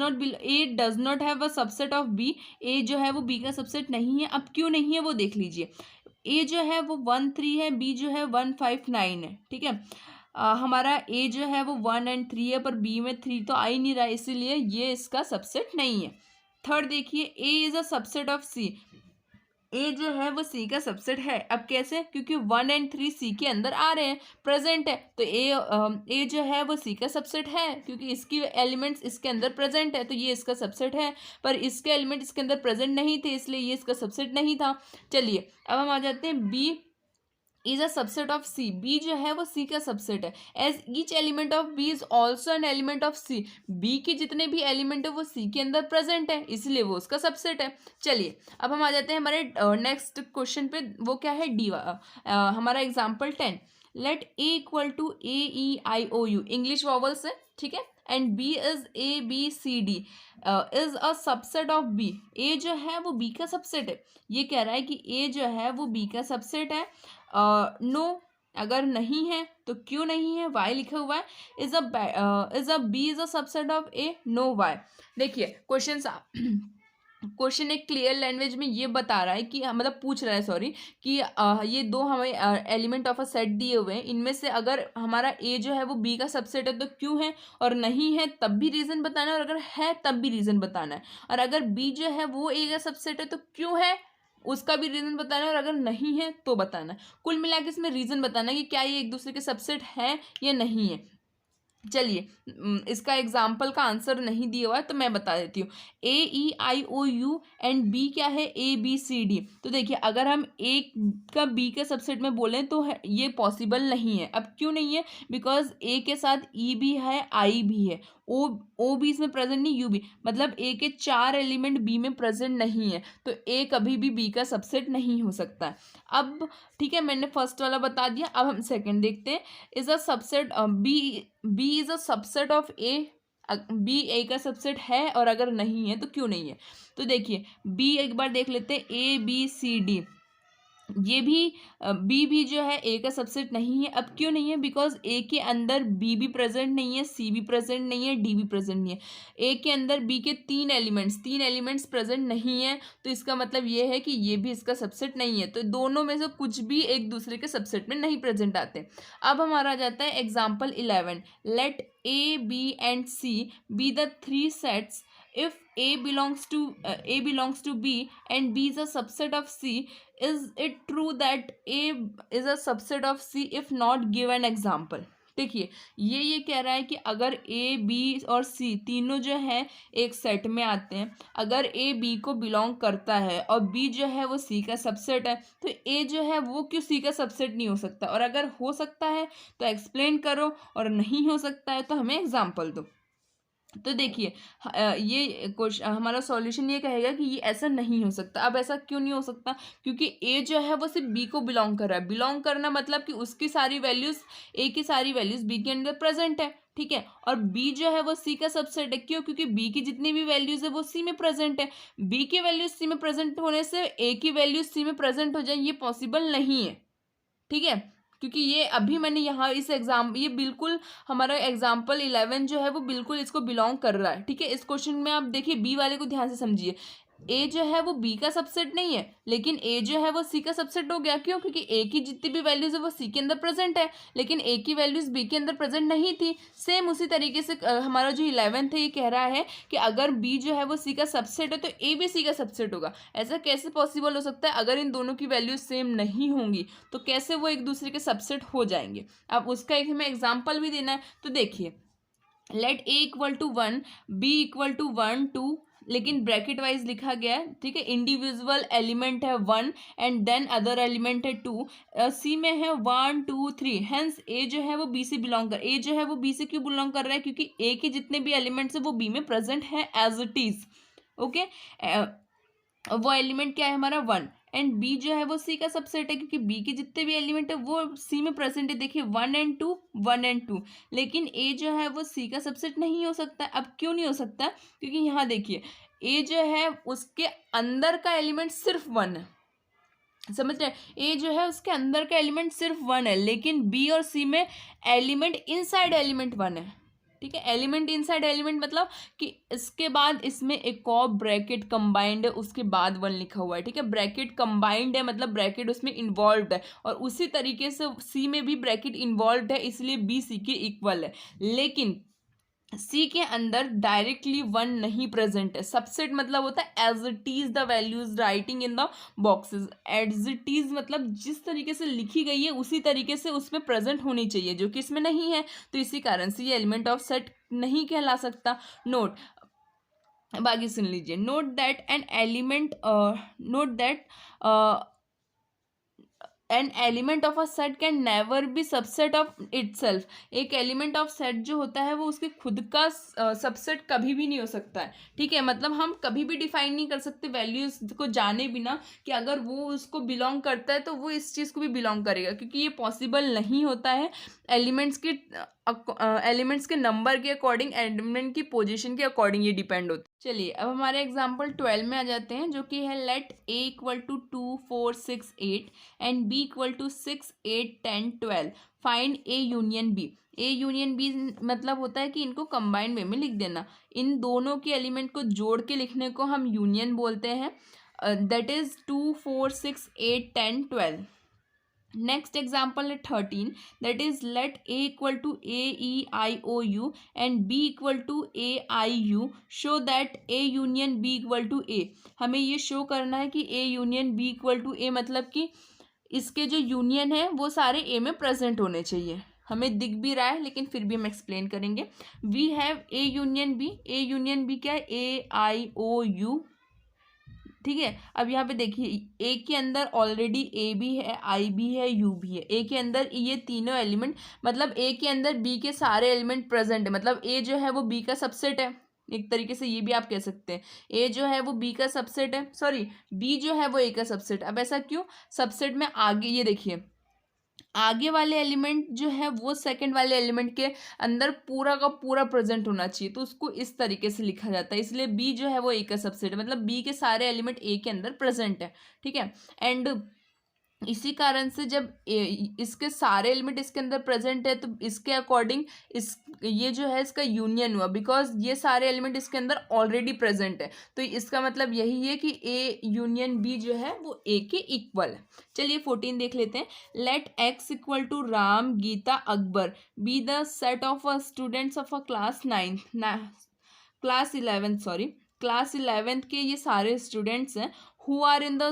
not have a subset of B, A जो है वो बी का सबसेट नहीं है। अब क्यों नहीं है वो देख लीजिए। ए जो है वो 1 3 है, बी जो है 1 5 9 है। ठीक है, हमारा ए जो है वो 1 और 3 है, पर बी में 3 तो आ ही नहीं रहा, इसीलिए ये इसका सबसेट नहीं है। थर्ड देखिए, ए इज अ सबसेट ऑफ सी, ए जो है वो सी का सबसेट है। अब कैसे? क्योंकि 1 और 3 सी के अंदर आ रहे हैं, प्रेजेंट है, तो ए जो है वो सी का सबसेट है क्योंकि इसकी एलिमेंट्स इसके अंदर प्रेजेंट है, तो ये इसका सबसेट है। पर इसके एलिमेंट इसके अंदर प्रेजेंट नहीं थे, इसलिए ये इसका सबसेट नहीं था। चलिए अब हम आ जाते हैं, B is a subset of C, B जो है वो सी का सबसेट है। As each element of B is also an element of C, B के जितने भी एलिमेंट है वो सी के अंदर प्रेजेंट है, इसलिए वो उसका सबसेट है। चलिए अब हम आ जाते हैं हमारे नेक्स्ट क्वेश्चन पे, वो क्या है, डी हमारा example 10। Let A equal to AEIOU, English vowels है, ठीक है, and B is ABCD is a subset of B, A जो है वो बी का सबसेट है। ये कह रहा है कि ए जो है वो बी का सबसेट है। नो, अगर नहीं है तो क्यों नहीं है, वाई लिखा हुआ है। Is A B is a subset of A, no why. देखिए क्वेश्चन एक क्लियर लैंग्वेज में ये बता रहा है कि मतलब पूछ रहा है, सॉरी, कि ये दो हमें एलिमेंट ऑफ अ सेट दिए हुए हैं, इनमें से अगर हमारा ए जो है वो बी का सबसेट है तो क्यों है, और नहीं है तब भी रीज़न बताना है, और अगर है तब भी रीज़न बताना है। और अगर बी जो है वो ए का सबसेट है तो क्यों है उसका भी रीज़न बताना है, और अगर नहीं है तो बताना है। कुल मिला के इसमें रीज़न बताना है कि क्या ये एक दूसरे के सबसेट है या नहीं है। चलिए इसका एग्जाम्पल का आंसर नहीं दिया हुआ है तो मैं बता देती हूँ। AEIOU एंड बी क्या है, ABCD। तो देखिए अगर हम ए का बी के सबसेट में बोलें तो ये पॉसिबल नहीं है। अब क्यों नहीं है? बिकॉज ए के साथ ई भी है, आई भी है, ओ भी इसमें प्रेजेंट नहीं, यू भी, मतलब ए के 4 एलिमेंट बी में प्रेजेंट नहीं है, तो ए कभी भी बी का सबसेट नहीं हो सकता। अब ठीक है, मैंने फर्स्ट वाला बता दिया, अब हम सेकंड देखते हैं। Is a subset B is a subset of A, B A का सबसेट है, और अगर नहीं है तो क्यों नहीं है। तो देखिए बी एक बार देख लेते हैं, ABCD, ये भी बी भी जो है ए का सबसेट नहीं है। अब क्यों नहीं है? बिकॉज ए के अंदर बी भी प्रेजेंट नहीं है, सी भी प्रेजेंट नहीं है, डी भी प्रेजेंट नहीं है। ए के अंदर बी के 3 एलिमेंट्स प्रेजेंट नहीं है, तो इसका मतलब ये है कि ये भी इसका सबसेट नहीं है। तो दोनों में से कुछ भी एक दूसरे के सबसेट में नहीं प्रेजेंट आते। अब हमारा जाता है example 11। Let A, B and C be the 3 sets if A belongs to B and B is a subset of C, is it true that A is a subset of C? if not, give an example। देखिए ये कह रहा है कि अगर A, B और C तीनों जो है एक सेट में आते हैं, अगर A B को बिलोंग करता है और B जो है वो C का सबसेट है, तो A जो है वो क्यों C का सबसेट नहीं हो सकता, और अगर हो सकता है तो एक्सप्लेन करो, और नहीं हो सकता है तो हमें एग्जाम्पल दो। तो देखिए ये क्वेश्चन हमारा सॉल्यूशन ये कहेगा कि ये ऐसा नहीं हो सकता। अब ऐसा क्यों नहीं हो सकता? क्योंकि ए जो है वो सिर्फ बी को बिलोंग कर रहा है। बिलोंग करना मतलब कि उसकी सारी वैल्यूज, ए की सारी वैल्यूज बी के अंदर प्रेजेंट है, ठीक है, और बी जो है वो सी का सबसेट है। क्यों? क्योंकि बी की जितनी भी वैल्यूज है वो सी में प्रेजेंट है। बी की वैल्यूज सी में प्रेजेंट होने से ए की वैल्यूज सी में प्रेजेंट हो जाए, ये पॉसिबल नहीं है, ठीक है। क्योंकि ये अभी मैंने यहाँ इस एग्जाम, ये बिल्कुल हमारा एग्जाम्पल 11 जो है वो बिल्कुल इसको बिलोंग कर रहा है, ठीक है। इस क्वेश्चन में आप देखिए बी वाले को ध्यान से समझिए। ए जो है वो बी का सबसेट नहीं है, लेकिन ए जो है वो सी का सबसेट हो गया। क्यों? क्योंकि ए की जितनी भी वैल्यूज है वो सी के अंदर प्रेजेंट है, लेकिन ए की वैल्यूज बी के अंदर प्रेजेंट नहीं थी। सेम उसी तरीके से हमारा जो 11 है ये कह रहा है कि अगर बी जो है वो सी का सबसेट है तो ए भी सी का सबसेट होगा। ऐसा कैसे पॉसिबल हो सकता है? अगर इन दोनों की वैल्यूज सेम नहीं होंगी तो कैसे वो एक दूसरे के सबसेट हो जाएंगे। अब उसका एक हमें एग्जाम्पल भी देना है। तो देखिए let A equal to 1, B equal to 1 2, लेकिन ब्रैकेट वाइज लिखा गया है, ठीक है। इंडिविजुअल एलिमेंट है 1 एंड देन अदर एलिमेंट है 2। सी में है 1 2 3, हेंस ए जो है वो बी से बिलोंग कर, ए जो है वो बी से क्यों बिलोंग कर रहा है? क्योंकि ए के जितने भी एलिमेंट्स है वो बी में प्रेजेंट है एज इट इज, ओके। वो एलिमेंट क्या है हमारा 1, एंड बी जो है वो सी का सबसेट है, क्योंकि बी के जितने भी एलिमेंट है वो सी में प्रेजेंट है। देखिए 1 and 2, 1 and 2, लेकिन ए जो है वो सी का सबसेट नहीं हो सकता। अब क्यों नहीं हो सकता? क्योंकि यहाँ देखिए ए जो है उसके अंदर का एलिमेंट सिर्फ 1 है, समझ रहे हैं? ए जो है उसके अंदर का एलिमेंट सिर्फ 1 है, लेकिन बी और सी में एलिमेंट इनसाइड एलिमेंट 1 है। ठीक है, एलिमेंट इनसाइड एलिमेंट मतलब कि इसके बाद इसमें एक और ब्रैकेट कंबाइंड है, उसके बाद 1 लिखा हुआ है। ठीक है, ब्रैकेट कंबाइंड है मतलब ब्रैकेट उसमें इन्वॉल्व है, और उसी तरीके से सी में भी ब्रैकेट इन्वॉल्व है, इसलिए बी सी के इक्वल है। लेकिन सी के अंदर डायरेक्टली 1 नहीं प्रेजेंट है। सबसेट मतलब होता है as it is the values writing in the boxes. As it is मतलब जिस तरीके से लिखी गई है उसी तरीके से उसमें प्रेजेंट होनी चाहिए, जो कि इसमें नहीं है, तो इसी कारण से ये एलिमेंट ऑफ सेट नहीं कहला सकता। नोट, अब आगे सुन लीजिए। Note that an element note that N element of a set can never be subset of itself. एक एलिमेंट ऑफ सेट जो होता है वो उसके खुद का सबसेट कभी भी नहीं हो सकता है। ठीक है, मतलब हम कभी भी डिफाइन नहीं कर सकते वैल्यूज को जाने बिना कि अगर वो उसको बिलोंग करता है तो वो इस चीज़ को भी बिलोंग करेगा, क्योंकि ये पॉसिबल नहीं होता है। एलिमेंट्स के नंबर के अकॉर्डिंग, एलिमेंट की पोजीशन के अकॉर्डिंग ये डिपेंड होता है। चलिए अब हमारे एग्जांपल 12 में आ जाते हैं, जो कि है let A equal to 2 4 6 8 and B equal to 6 8 10 12। Find A union B. A union B मतलब होता है कि इनको कंबाइंड वे में लिख देना। इन दोनों के एलिमेंट को जोड़ के लिखने को हम यूनियन बोलते हैं। That is 2 4 6 8 10 12। नेक्स्ट एग्जाम्पल है 13, that is let A equal to A E I O U and B equal to A I U. Show that A union B equal to A. हमें ये show करना है कि A union B equal to A, मतलब कि इसके जो union है वो सारे ए में प्रेजेंट होने चाहिए। हमें दिख भी रहा है लेकिन फिर भी हम एक्सप्लेन करेंगे। We have A union B. A union B क्या है? A I O U. ठीक है, अब यहाँ पे देखिए ए के अंदर ऑलरेडी ए भी है, आई भी है, यू भी है। ए के अंदर ये तीनों एलिमेंट, मतलब ए के अंदर बी के सारे एलिमेंट प्रेजेंट है, मतलब ए जो है वो बी का सबसेट है। एक तरीके से ये भी आप कह सकते हैं, ए जो है वो बी का सबसेट है, सॉरी बी जो है वो ए का सबसेट। अब ऐसा क्यों? सबसेट में आगे ये देखिए आगे वाले एलिमेंट जो है वो सेकंड वाले एलिमेंट के अंदर पूरा का पूरा प्रेजेंट होना चाहिए, तो उसको इस तरीके से लिखा जाता है। इसलिए बी जो है वो ए का सबसेट है, मतलब बी के सारे एलिमेंट ए के अंदर प्रेजेंट है। ठीक है, एंड इसी कारण से जब इसके सारे एलिमेंट इसके अंदर प्रेजेंट है तो इसके अकॉर्डिंग इस ये जो है इसका यूनियन हुआ, बिकॉज ये सारे एलिमेंट इसके अंदर ऑलरेडी प्रेजेंट है। तो इसका मतलब यही है कि ए यूनियन बी जो है वो ए के इक्वल है। चलिए 14 देख लेते हैं। Let x equal to Ram Geeta Akbar be the set of a students of a class 11th, sorry class 11th के ये सारे स्टूडेंट्स हैं who are in the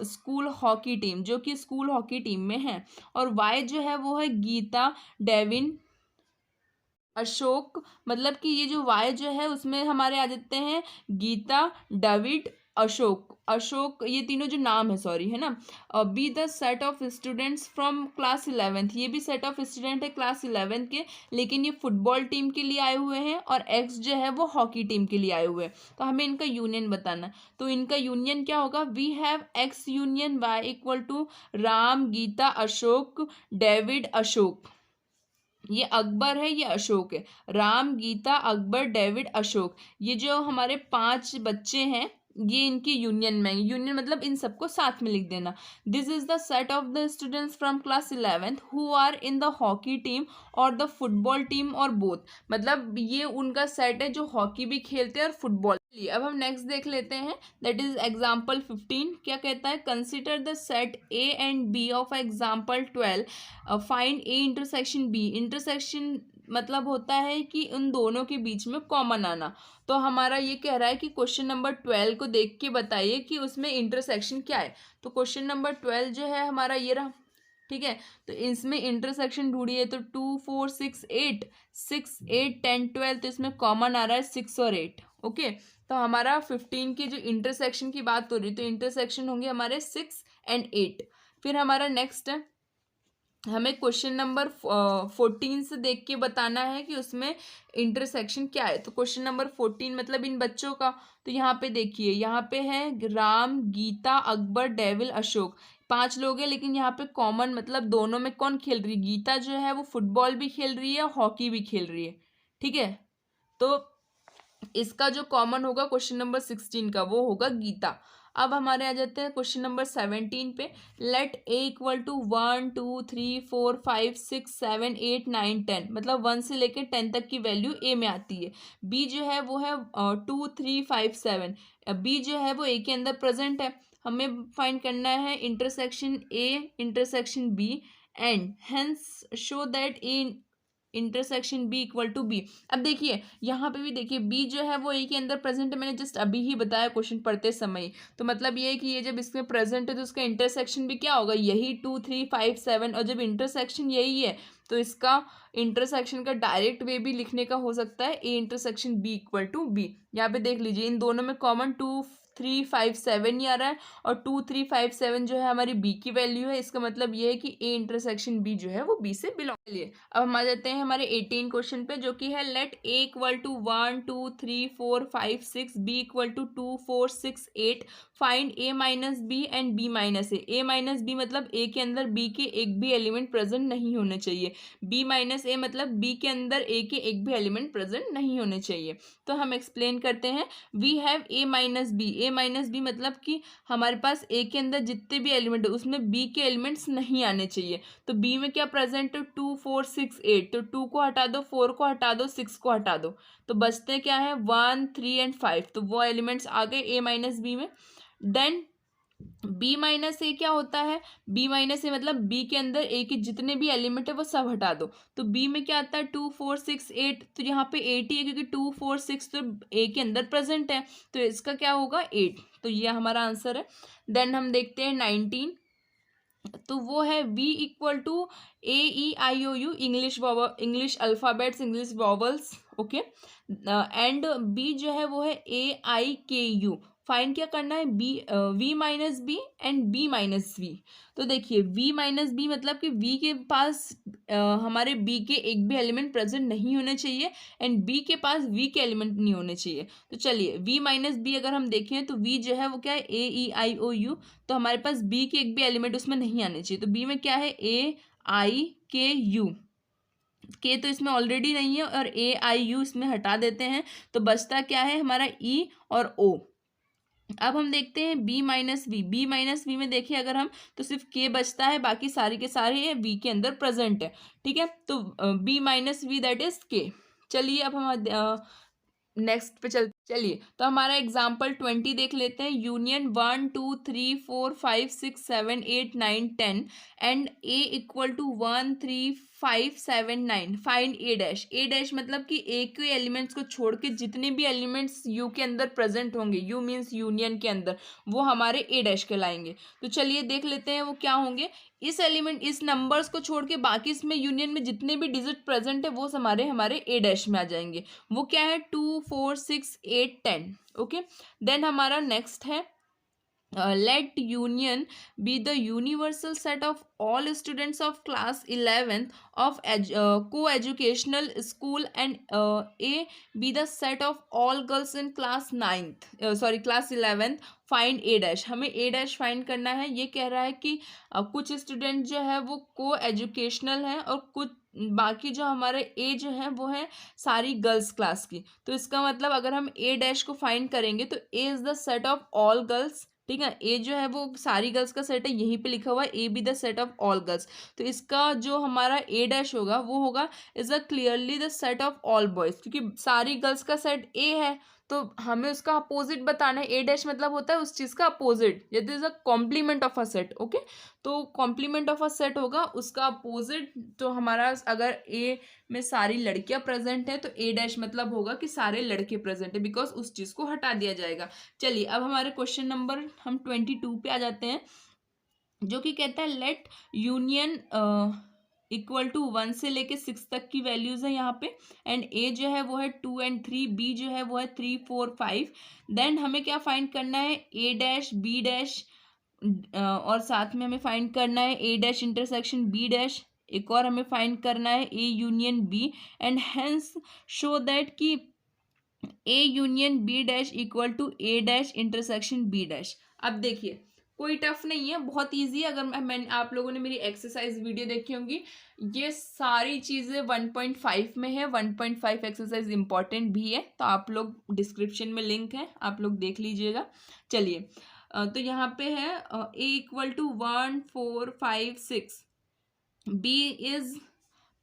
school hockey team, जो कि स्कूल हॉकी टीम में है। और वाई जो है वो है गीता, डेविन, अशोक। मतलब कि ये जो वाई जो है उसमें हमारे आ जाते हैं गीता, डेविड, अशोक। अशोक ये तीनों जो नाम है, सॉरी, है ना। B the set of students from class 11th। ये भी सेट ऑफ स्टूडेंट है क्लास 11th के, लेकिन ये फुटबॉल टीम के लिए आए हुए हैं और एक्स जो है वो हॉकी टीम के लिए आए हुए हैं। तो हमें इनका यूनियन बताना है। तो इनका यूनियन क्या होगा? We have x union y equal to Ram, Geeta, Ashok, David, Ashok. ये अकबर है, ये अशोक है। राम, गीता, अकबर, डेविड, अशोक, ये जो हमारे 5 बच्चे हैं ये इनकी यूनियन में। यूनियन मतलब इन सबको साथ में लिख देना। This is the set of the students from class 11th who are in the hockey team और द फुटबॉल टीम और बोथ। मतलब ये उनका सेट है जो हॉकी भी खेलते हैं और फुटबॉल। अब हम नेक्स्ट देख लेते हैं, दैट इज एग्जाम्पल 15। क्या कहता है? Consider the set A and B of example 12। Find A intersection B. Intersection मतलब होता है कि उन दोनों के बीच में कॉमन आना। तो हमारा ये कह रहा है कि क्वेश्चन नंबर 12 को देख के बताइए कि उसमें इंटरसेक्शन क्या है। तो क्वेश्चन नंबर 12 जो है हमारा ये रहा। ठीक है, तो इसमें इंटरसेक्शन ढूंढिए। तो 2 4 6 8, 6 8 10 12, तो इसमें कॉमन आ रहा है 6 और 8। ओके, तो हमारा 15 की जो इंटरसेक्शन की बात हो रही, तो इंटरसेक्शन होंगे हमारे 6 and 8। फिर हमारा नेक्स्ट है हमें क्वेश्चन नंबर 14 से देख के बताना है कि उसमें इंटरसेक्शन क्या है। तो क्वेश्चन नंबर 14 मतलब इन बच्चों का, तो यहाँ पे देखिए, यहाँ पे है राम, गीता, अकबर, डेविल, अशोक। 5 लोग हैं, लेकिन यहाँ पे कॉमन मतलब दोनों में कौन खेल रही है? गीता जो है वो फुटबॉल भी खेल रही है, हॉकी भी खेल रही है। ठीक है, तो इसका जो कॉमन होगा क्वेश्चन नंबर 16 का, वो होगा गीता। अब हमारे आ जाते हैं क्वेश्चन नंबर 17 पे। लेट ए इक्वल टू 1 2 3 4 5 6 7 8 9 10, मतलब 1 से लेकर 10 तक की वैल्यू ए में आती है। बी जो है वो है 2 3 5 7। बी जो है वो ए के अंदर प्रेजेंट है। हमें फाइंड करना है intersection A intersection B, and hence show that A intersection B equal to B. अब देखिए यहाँ पे भी देखिए बी जो है वो ए के अंदर प्रेजेंट है, मैंने जस्ट अभी ही बताया क्वेश्चन पढ़ते समय ही। तो मतलब ये है कि ये जब इसमें प्रेजेंट है तो उसका इंटरसेक्शन भी क्या होगा? यही 2 3 5 7। और जब इंटरसेक्शन यही है तो इसका इंटरसेक्शन का डायरेक्ट वे भी लिखने का हो सकता है A intersection B equal to B. यहाँ पे देख लीजिए इन दोनों में कॉमन 2 3 5 7 ही आ रहा है, और 2 3 5 7 जो है हमारी बी की वैल्यू है। इसका मतलब ये है कि ए इंटरसेक्शन बी जो है वो बी से बिलोंग। चलिए अब हम आ जाते हैं हमारे 18 क्वेश्चन पे, जो कि है let A equal to 1 2 3 4 5 6, B equal to 2 4 6 8, find A minus B and B minus A. A minus B मतलब ए के अंदर बी के एक भी एलिमेंट प्रेजेंट नहीं होने चाहिए। बी माइनस ए मतलब बी के अंदर ए के एक भी एलिमेंट प्रेजेंट नहीं होने चाहिए। तो हम एक्सप्लेन करते हैं। We have A minus B. A minus B मतलब कि हमारे पास ए के अंदर जितने भी एलिमेंट है उसमें बी के एलिमेंट्स नहीं आने चाहिए। तो बी में क्या प्रेजेंट है? 2 4 6 8। तो 2 को हटा दो, 4 को हटा दो, 6 को हटा दो, तो बचते क्या है? 1 3 एंड 5। तो वो एलिमेंट्स आ गए ए माइनस बी में। देन बी माइनस ए क्या होता है? बी माइनस ए मतलब बी के अंदर ए के जितने भी एलिमेंट है वो सब हटा दो। तो बी में क्या आता है? 2 4 6 8। तो यहाँ पे 8 ही है क्योंकि 2 4 6 तो ए के अंदर प्रेजेंट है, तो इसका क्या होगा? 8। तो ये हमारा आंसर है। देन हम देखते हैं 19। तो वो है v equal to AEIOU, English alphabets, English vowels. Okay, and b जो है वो है AIKU। फाइंड क्या करना है? v minus B and b minus V. तो देखिए v माइनस बी मतलब कि v के पास हमारे b के एक भी एलिमेंट प्रेजेंट नहीं होने चाहिए, एंड b के पास v के एलिमेंट नहीं होने चाहिए। तो चलिए v माइनस बी अगर हम देखें तो v जो है वो क्या है? AEIOU। तो हमारे पास बी के एक भी एलिमेंट उसमें नहीं आने चाहिए। तो बी में क्या है? AIKU। के तो इसमें ऑलरेडी नहीं है और AIU इसमें हटा देते हैं, तो बचता क्या है हमारा? ई और ओ। अब हम देखते हैं B minus V. B minus V में देखिए अगर हम, तो सिर्फ के बचता है, बाकी सारे के सारे वी के अंदर प्रेजेंट है। ठीक है, तो B minus V that is K. चलिए अब हम नेक्स्ट पे चलिए तो हमारा एग्जाम्पल 20 देख लेते हैं। Union 1 2 3 4 5 6 7 8 9 10 and A equal to 1 3 5 7 9। Find A dash. A dash मतलब कि ए के एलिमेंट्स को छोड़ के जितने भी एलिमेंट्स यू के अंदर प्रेजेंट होंगे, यू मीन्स यूनियन के अंदर, वो हमारे ए डैश कहलाएंगे। तो चलिए देख लेते हैं वो क्या होंगे। इस नंबर्स को छोड़ के बाकी इसमें यूनियन में जितने भी डिजिट प्रेजेंट है वो हमारे ए डैश में आ जाएंगे। वो क्या है? 2 4 6 8 10। ओके, देन हमारा नेक्स्ट है let union be the universal set of all students of class 11th of co-educational school, and A be the set of all girls in class 9th class 11th। Find A dash. हमें A dash find करना है। ये कह रहा है कि कुछ student जो है वो को एजुकेशनल है और कुछ बाकी जो हमारे ए जो है वो है सारी गर्ल्स क्लास की। तो इसका मतलब अगर हम ए डैश को फाइंड करेंगे तो A is the set of all girls. ठीक है, ए जो है वो सारी गर्ल्स का सेट है, यहीं पे लिखा हुआ है A B the set of all girls. तो इसका जो हमारा ए डैश होगा वो होगा is a clearly the set of all boys, क्योंकि सारी गर्ल्स का सेट ए है तो हमें उसका अपोजिट बताना है। ए डैश मतलब होता है उस चीज़ का अपोजिट, यदि is a compliment of a set. Okay, तो कॉम्प्लीमेंट ऑफ अ सेट होगा उसका अपोजिट। तो हमारा अगर ए में सारी लड़कियां प्रेजेंट है तो ए डैश मतलब होगा कि सारे लड़के प्रेजेंट है, बिकॉज उस चीज़ को हटा दिया जाएगा। चलिए अब हमारे क्वेश्चन नंबर हम 22 पे आ जाते हैं, जो कि कहता है लेट यूनियन इक्वल टू 1 से लेके 6 तक की वैल्यूज है यहाँ पे, एंड ए जो है वो है 2 एंड 3, बी जो है वो है 3 4 5। देन हमें क्या फाइंड करना है? ए डैश बी डैश और साथ में हमें फाइंड करना है A dash intersection B dash. एक और हमें फाइंड करना है A union B, and hence show that कि A union B dash equal to A dash intersection B dash. अब देखिए कोई टफ नहीं है, बहुत इजी है। अगर मैंने आप लोगों ने मेरी एक्सरसाइज वीडियो देखी होंगी, ये सारी चीज़ें 1.5 में है। 1.5 एक्सरसाइज इंपॉर्टेंट भी है, तो आप लोग डिस्क्रिप्शन में लिंक है, आप लोग देख लीजिएगा। चलिए तो यहाँ पे है ए इक्वल टू 1 4 5 6, बी इज,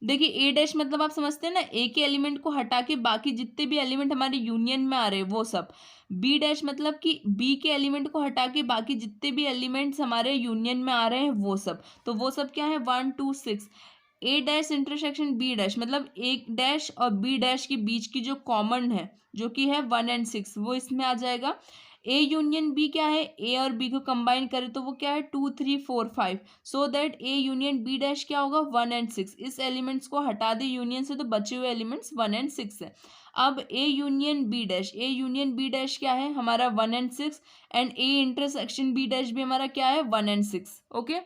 देखिए ए डैश मतलब आप समझते हैं ना, ए के एलिमेंट को हटा के बाकी जितने भी एलिमेंट हमारे यूनियन में आ रहे हैं वो सब। बी डैश मतलब कि बी के एलिमेंट को हटा के बाकी जितने भी एलिमेंट्स हमारे यूनियन में आ रहे हैं वो सब। तो वो सब क्या है, 1 2 6। ए डैश इंटरसेक्शन बी डैश मतलब ए डैश और बी डैश के बीच की जो कॉमन है, जो कि है 1 और 6, वो इसमें आ जाएगा। ए यूनियन बी क्या है, ए और बी को कंबाइन करें तो वो क्या है 2 3 4 5, so that A union B dash क्या होगा 1 और 6। इस एलिमेंट्स को हटा दे यूनियन से तो बचे हुए एलिमेंट्स 1 और 6 है। अब A union B dash, A union B dash क्या है हमारा 1 और 6, and A intersection B dash भी हमारा क्या है 1 और 6। ओके,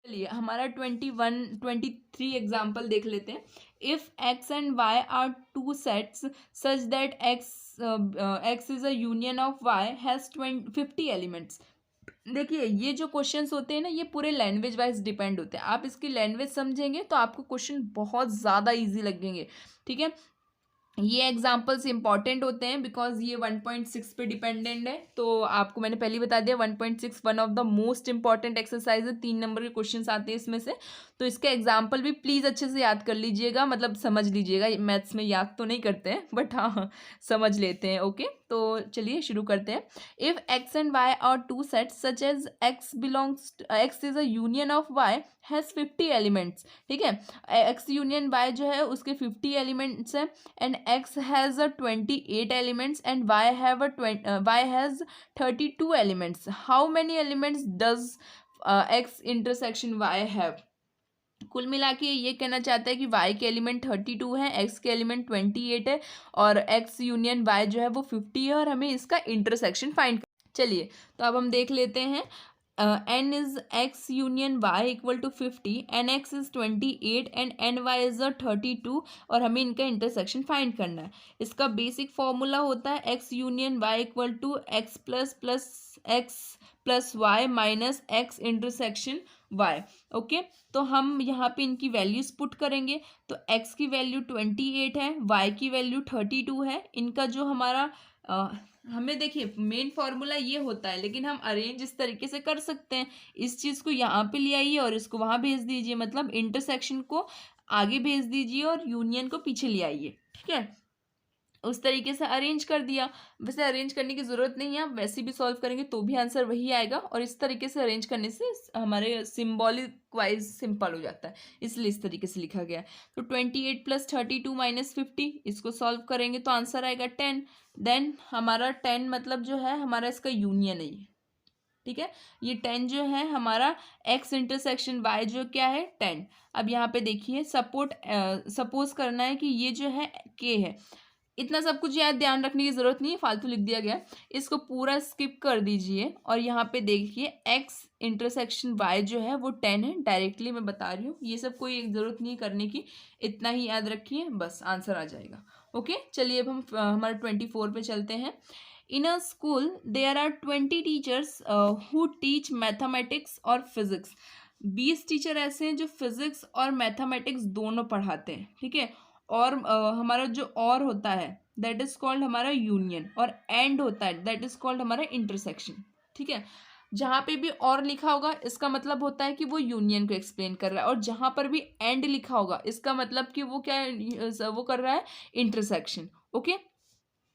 चलिए हमारा 23 एग्जाम्पल देख लेते हैं। If x and y are two sets such that x is a union of y has 50 elements. देखिए ये जो क्वेश्चंस होते हैं ना, ये पूरे लैंग्वेज वाइज डिपेंड होते हैं। आप इसकी लैंग्वेज समझेंगे तो आपको क्वेश्चन बहुत ज़्यादा इजी लगेंगे। ठीक है, ये एग्जाम्पल्स इंपॉर्टेंट होते हैं बिकॉज ये 1.6 पे डिपेंडेंट है। तो आपको मैंने पहले बता दिया 1.6 one of the most important exercise है। 3 नंबर के क्वेश्चंस आते हैं इसमें से, तो इसके एग्जाम्पल भी प्लीज़ अच्छे से याद कर लीजिएगा, मतलब समझ लीजिएगा। मैथ्स में याद तो नहीं करते हैं बट हाँ समझ लेते हैं। ओके, तो चलिए शुरू करते हैं। If x and y are two sets such as x is a union of y has 50 elements. ठीक है, एक्स यूनियन वाई जो है उसके 50 एलिमेंट्स हैं, and x has a 28 elements and y has 32 elements. How many elements does x intersection y have? कुल मिला के ये कहना चाहता है कि y के एलिमेंट 32 है, x के एलिमेंट 28 है, और x यूनियन y जो है वो 50 है, और हमें इसका इंटरसेक्शन फाइंड। चलिए तो अब हम देख लेते हैं। n is x union y equal to 50, n x is 28 and n y is a 32, और हमें इनका इंटरसेक्शन फाइंड करना है। इसका बेसिक फॉर्मूला होता है x union y equal to x plus y minus x intersection y। Okay, तो हम यहाँ पे इनकी वैल्यूज पुट करेंगे। तो x की वैल्यू 28 है, y की वैल्यू 32 है। इनका जो हमारा हमें देखिए मेन फॉर्मूला ये होता है, लेकिन हम अरेंज इस तरीके से कर सकते हैं। इस चीज़ को यहाँ पे ले आइए और इसको वहाँ भेज दीजिए, मतलब इंटरसेक्शन को आगे भेज दीजिए और यूनियन को पीछे ले आइए। ठीक है, उस तरीके से अरेंज कर दिया। वैसे अरेंज करने की ज़रूरत नहीं है, आप वैसे भी सॉल्व करेंगे तो भी आंसर वही आएगा, और इस तरीके से अरेंज करने से हमारे सिम्बॉलिक वाइज सिंपल हो जाता है, इसलिए इस तरीके से लिखा गया है। तो 28 प्लस 32 माइनस 50, इसको सॉल्व करेंगे तो आंसर आएगा 10। देन हमारा 10 मतलब जो है हमारा इसका यूनियन है ये। ठीक है, ये 10 जो है हमारा x इंटरसेक्शन y जो क्या है 10। अब यहाँ पे देखिए सपोज करना है कि ये जो है k है। इतना सब कुछ याद ध्यान रखने की जरूरत नहीं है, फालतू लिख दिया गया। इसको पूरा स्किप कर दीजिए और यहाँ पे देखिए x इंटरसेक्शन y जो है वो 10 है। डायरेक्टली मैं बता रही हूँ, ये सब कोई जरूरत नहीं करने की, इतना ही याद रखिए बस आंसर आ जाएगा। ओके, चलिए अब हम हमारे 24 पे चलते हैं। In a school there are 20 teachers who teach mathematics और फिजिक्स। 20 टीचर ऐसे हैं जो फिजिक्स और मैथमेटिक्स दोनों पढ़ाते हैं। ठीक है, और हमारा जो और होता है दैट इज कॉल्ड हमारा यूनियन, और एंड होता है दैट इज कॉल्ड हमारा इंटरसेक्शन। ठीक है, जहाँ पे भी और लिखा होगा इसका मतलब होता है कि वो यूनियन को एक्सप्लेन कर रहा है, और जहाँ पर भी एंड लिखा होगा इसका मतलब कि वो क्या वो कर रहा है इंटरसेक्शन। ओके,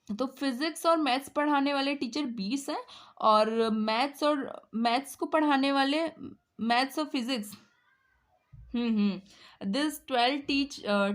तो फिजिक्स और मैथ्स पढ़ाने वाले टीचर 20 हैं, और मैथ्स को पढ़ाने वाले मैथ्स और physics this 12